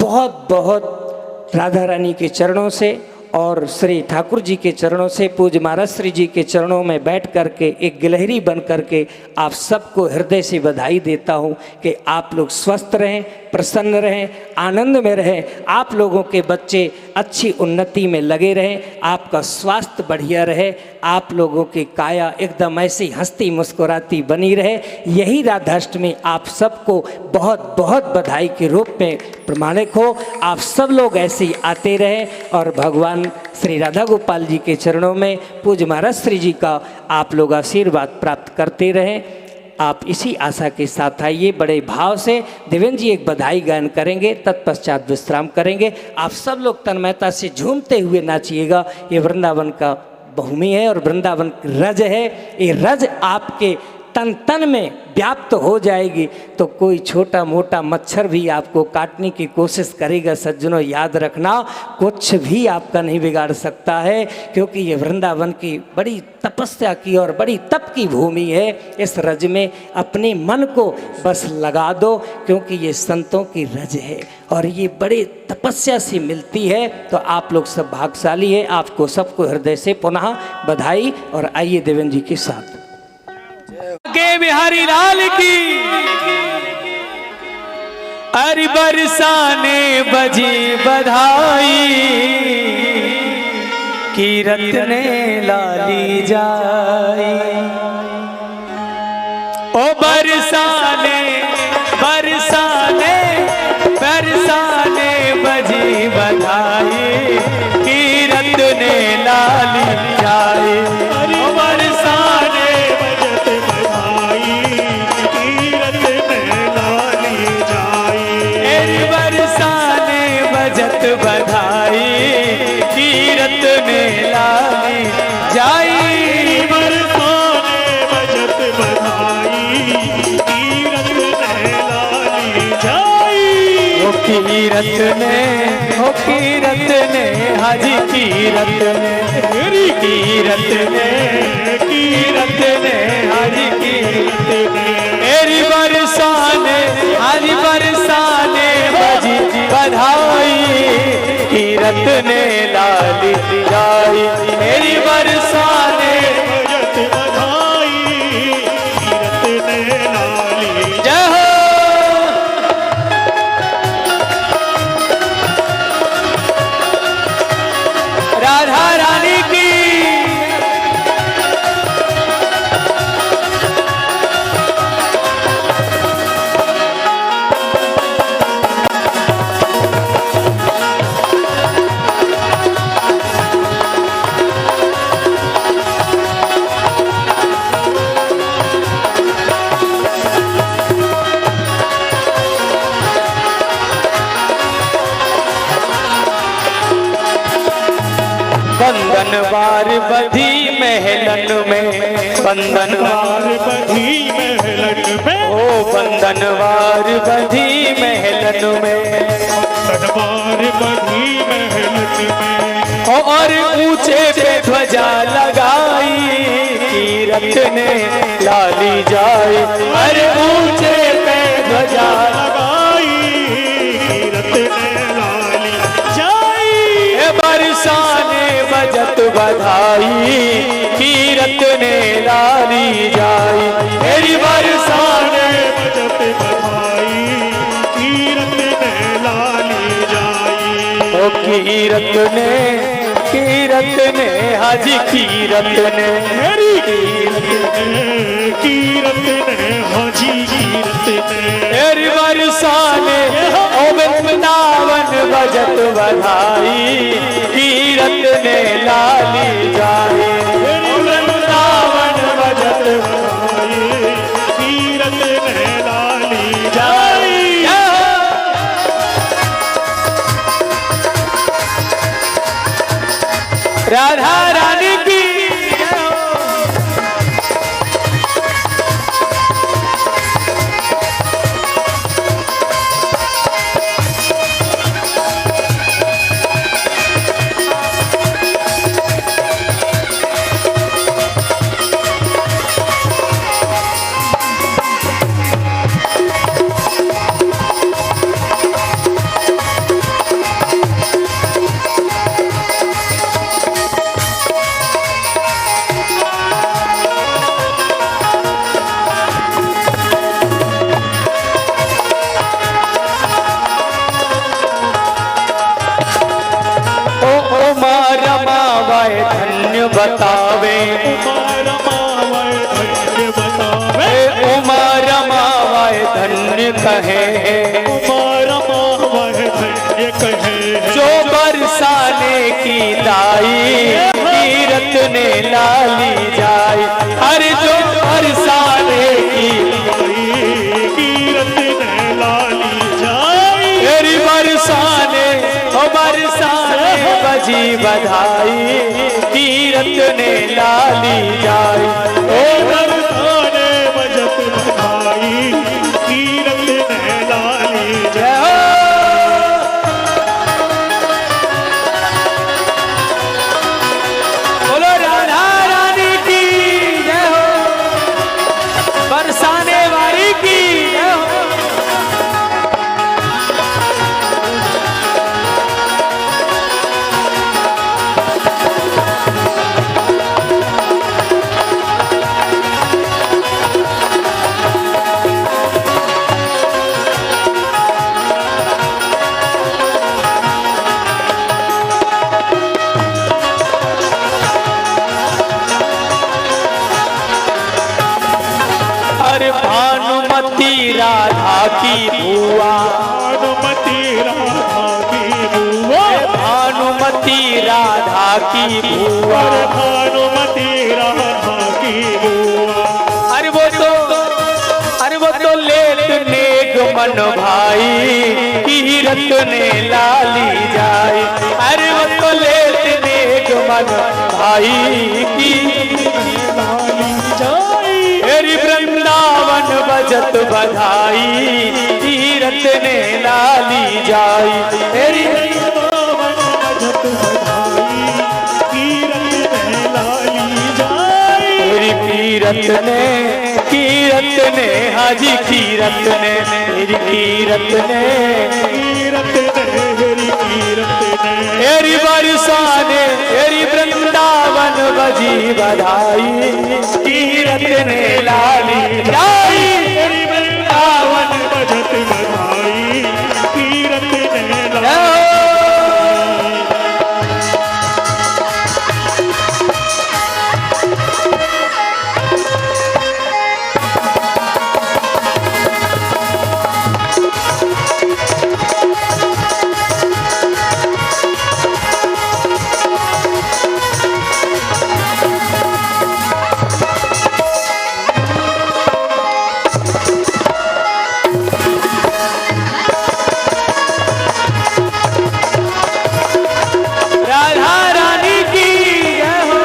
बहुत बहुत राधा रानी के चरणों से और श्री ठाकुर जी के चरणों से, पूज्य महाराज श्री जी के चरणों में बैठ करके एक गिलहरी बन करके आप सबको हृदय से बधाई देता हूँ कि आप लोग स्वस्थ रहें, प्रसन्न रहें, आनंद में रहें, आप लोगों के बच्चे अच्छी उन्नति में लगे रहें, आपका स्वास्थ्य बढ़िया रहे, आप लोगों की काया एकदम ऐसी हंसती मुस्कुराती बनी रहे। यही राधाष्टमी आप सबको बहुत बहुत बधाई के रूप में प्रमाणिक हो। आप सब लोग ऐसे ही आते रहें और भगवान श्री राधा गोपाल जी के चरणों में पूज्य महाराज श्री जी का आप लोग आशीर्वाद प्राप्त करते रहें। आप इसी आशा के साथ आइए, बड़े भाव से देवेंद्र जी एक बधाई गायन करेंगे, तत्पश्चात विश्राम करेंगे। आप सब लोग तन्मयता से झूमते हुए नाचिएगा। ये वृंदावन का भूमि है और वृंदावन रज है, ये रज आपके तन तन में व्याप्त हो जाएगी तो कोई छोटा मोटा मच्छर भी आपको काटने की कोशिश करेगा। सज्जनों याद रखना, कुछ भी आपका नहीं बिगाड़ सकता है, क्योंकि ये वृंदावन की बड़ी तपस्या की और बड़ी तप की भूमि है। इस रज में अपने मन को बस लगा दो, क्योंकि ये संतों की रज है और ये बड़े तपस्या से मिलती है। तो आप लोग सब भाग्यशाली है, आपको सबको हृदय से पुनः बधाई। और आइए देवेंद्र जी के साथ के बिहारी लाल की। अरे बरसाने बजी बधाई, कीरत ने लाली जाई। ओ बरसाने बरसाने बरसाने बजी बधाई, कीरत ने लाली जाई। ओ बरसाने बजत बधाई, कीरत में लाली जाई। बरसाने बजत बधाई, कीरत में लाली जाई। ओ कीरत ने हाजी कीरत ने, कीरत ने हाजी कीरत ने। मेरी बरसाने हाजी बरसाने बजी बधाई, कीरत ने लाली जाई। मेरी बरसाने बजत बधाई, कीरत ने लाली जय हो। राधा रानी की। बंधनवार बधी महलन में, बंधनवार बधी महलन में, ओ बंधनवार बधी महलन में, बंधनवार बधी महलन में। और ऊंचे पे ध्वजा लगाई, कीरत ने लाली जाई। अरे ऊंचे पे ध्वजा लगाई, कीरत ने लाली जाई। बरसाने बजत बधाई, कीरत ने लाली जाई। मेरी बरसाने बजत बधाई, कीरत ने लाली जाई। ओ कीरत ने हाजी कीरत ने, मेरी कीरत ने हाजी कीरत ने। मेरी बरसाने ओ वृंदावन बजत बधाई, कीरत ने लाली जाई। वृंदावन बजत बधाई, कीरत ने लाली जाई। राधा रानी की। रमावय धन्य बतावे, उमा रमावय धन्य बतावे, उमा रमावय धन्य कहे, उमा रमावय धन्य कहे, जो बरसाने की दाई तीरथ ने लाली जाए। अरे जो बरसाने की कीरत ने लाली जाई, तेरी बरसाने ओ बरसाने बजी बधाई तीरथ ने लाली जाए। ओ बरसाने बजत बधाई कीरत ने लाली जाई। बोलो राधा रानी की जय हो, बरसाने वाली की जय हो। अरे भानुमती राधा की बुआ, भानुमती राधा की बुआ, भानुमती राधा की बुआ, भानुमती राधा की बुआ। अरे वो तो लेत नेक मन भाई कीरत ने लाली जाए। अरे वो तो लेत नेक मन भाई की लाली जाई, तेरी वृंदावन बजत बधाई तीरथ ने लाली जाई। तेरी वृंदावन बजत बधाई कीरत ने लाली जाई। तेरी कीरत ने हाजी कीरत ने तेरी कीरत ने मेरी कीरत ने तेरी बरसाने तेरी वृंदावन बजी बधाई कीरत ने लाली जाई। मेरी वृंदावन बजत बधाई कीरत ने लाली। राधा रानी की जय हो।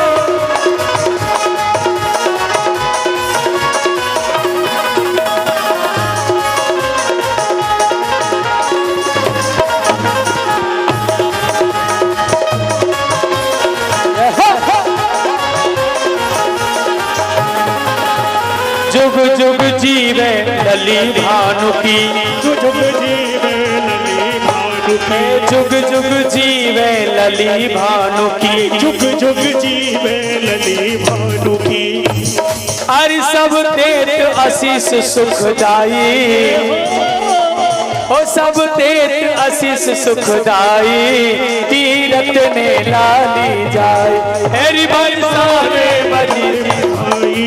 जुग जुग जीवे लली भानु की, जुग जीवे लली भानु की, जुग जुग जीवे लली भानु की, जुग जुग जीवे लली भानु की। हर सब तेत आशीष सुखदाई, ओ सब तेत आशीष सुखदाई तीरथ ने लाली जाए। हेरी बरसाने बजी भाई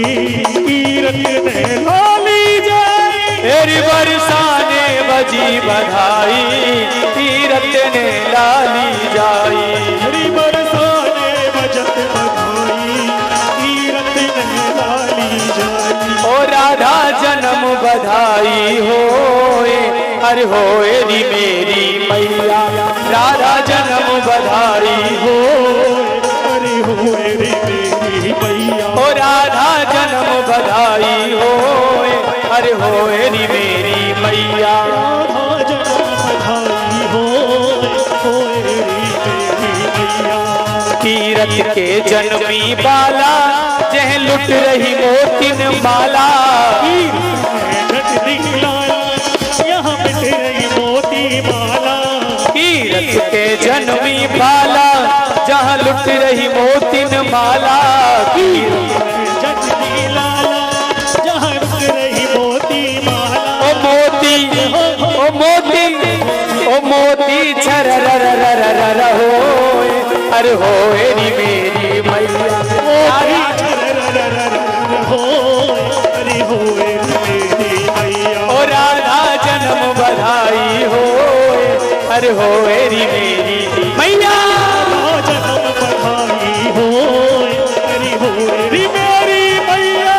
कीरत ने लाली जाई, हेरी बरसाने बजी बधाई तीरथ ने लाली जाई। हरी बरसाने बजत बधाई कीरत ने लाली जाई। ओ राधा जन्म बधाई होए, अरे होए री मेरी मैया राधा जन्म बधाई हो। हरि होए रे मेरी मैया, ओ राधा जन्म बधाई होए, अरे होए री मेरी मैया। राधा जन्म बधाई होए रे मेरी मैया। कीरत के जन्मी बाला जह लुट रही मोतिन माला, यहाँ मिट रही मोती माला। कीरत के जन्मी बाला जहाँ लुट रही मोतिन माला। जन्मी लाला जहाँ रुक रही मोती माला। ओ मोती ओ मोती ओ मोती छर र र र र र र हो। अरे होएरी मेरी मैया ओ राधा जन्म बधाई हो अरे होएरी मेरी मैया जन्म बधाई हो मेरी मैया।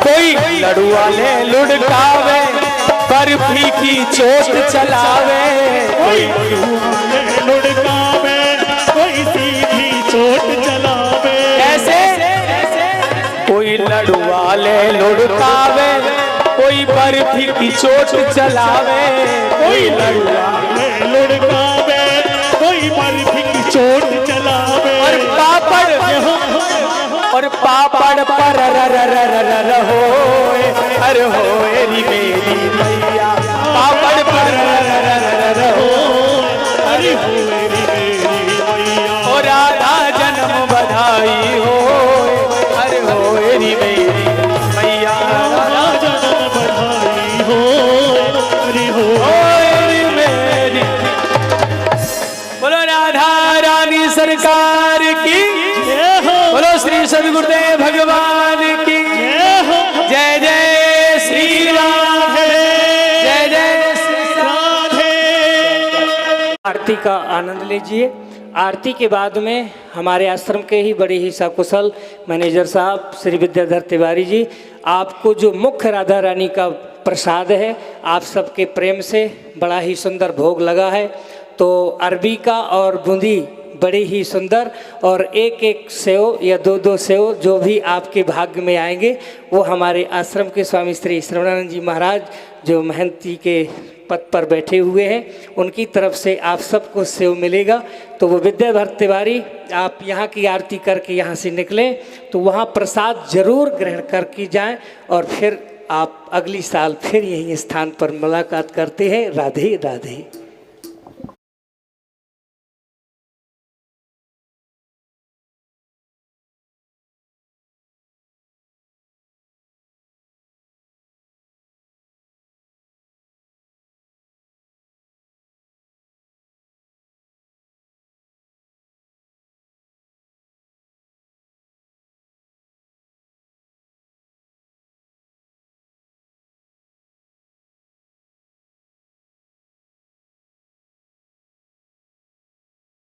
कोई लड़ुआ ले लुढ़कावे बर्फी की चोट चलावे कोई लुढ़कावे कोई सीधी चोट चलावे। ऐसे कोई लड़ुआ ले लुढ़कावे कोई बर्फी की चोट चलावे कोई लुढ़कावे कोई बर्फी की चोट चलावे। और पापड़ पर हो अरे होएरी मेरी मैया पापड़ पर हो अरे होएरी मेरी मैया। ओ राधा जन्म बधाई हो अरे होएरी मेरी मैया जन्म बधाई हो अरे होएरी मेरी। बोलो राधा रानी सरकार की बोलो श्री सद्गुरुदेव भगवान की जय जय श्री राधे जय जय श्री राधे। आरती का आनंद लीजिए। आरती के बाद में हमारे आश्रम के ही बड़े ही सकुशल मैनेजर साहब श्री विद्याधर तिवारी जी आपको जो मुख्य राधा रानी का प्रसाद है आप सबके प्रेम से बड़ा ही सुंदर भोग लगा है। तो अरबी का और बूंदी बड़ी ही सुंदर और एक एक सेव या दो दो सेव जो भी आपके भाग्य में आएंगे वो हमारे आश्रम के स्वामी श्री श्रवणानंद जी महाराज जो महंती के पद पर बैठे हुए हैं उनकी तरफ से आप सबको सेव मिलेगा। तो वो विद्याधर तिवारी आप यहाँ की आरती करके यहाँ से निकलें तो वहाँ प्रसाद जरूर ग्रहण करके जाएं और फिर आप अगली साल फिर यही स्थान पर मुलाकात करते हैं। राधे राधे।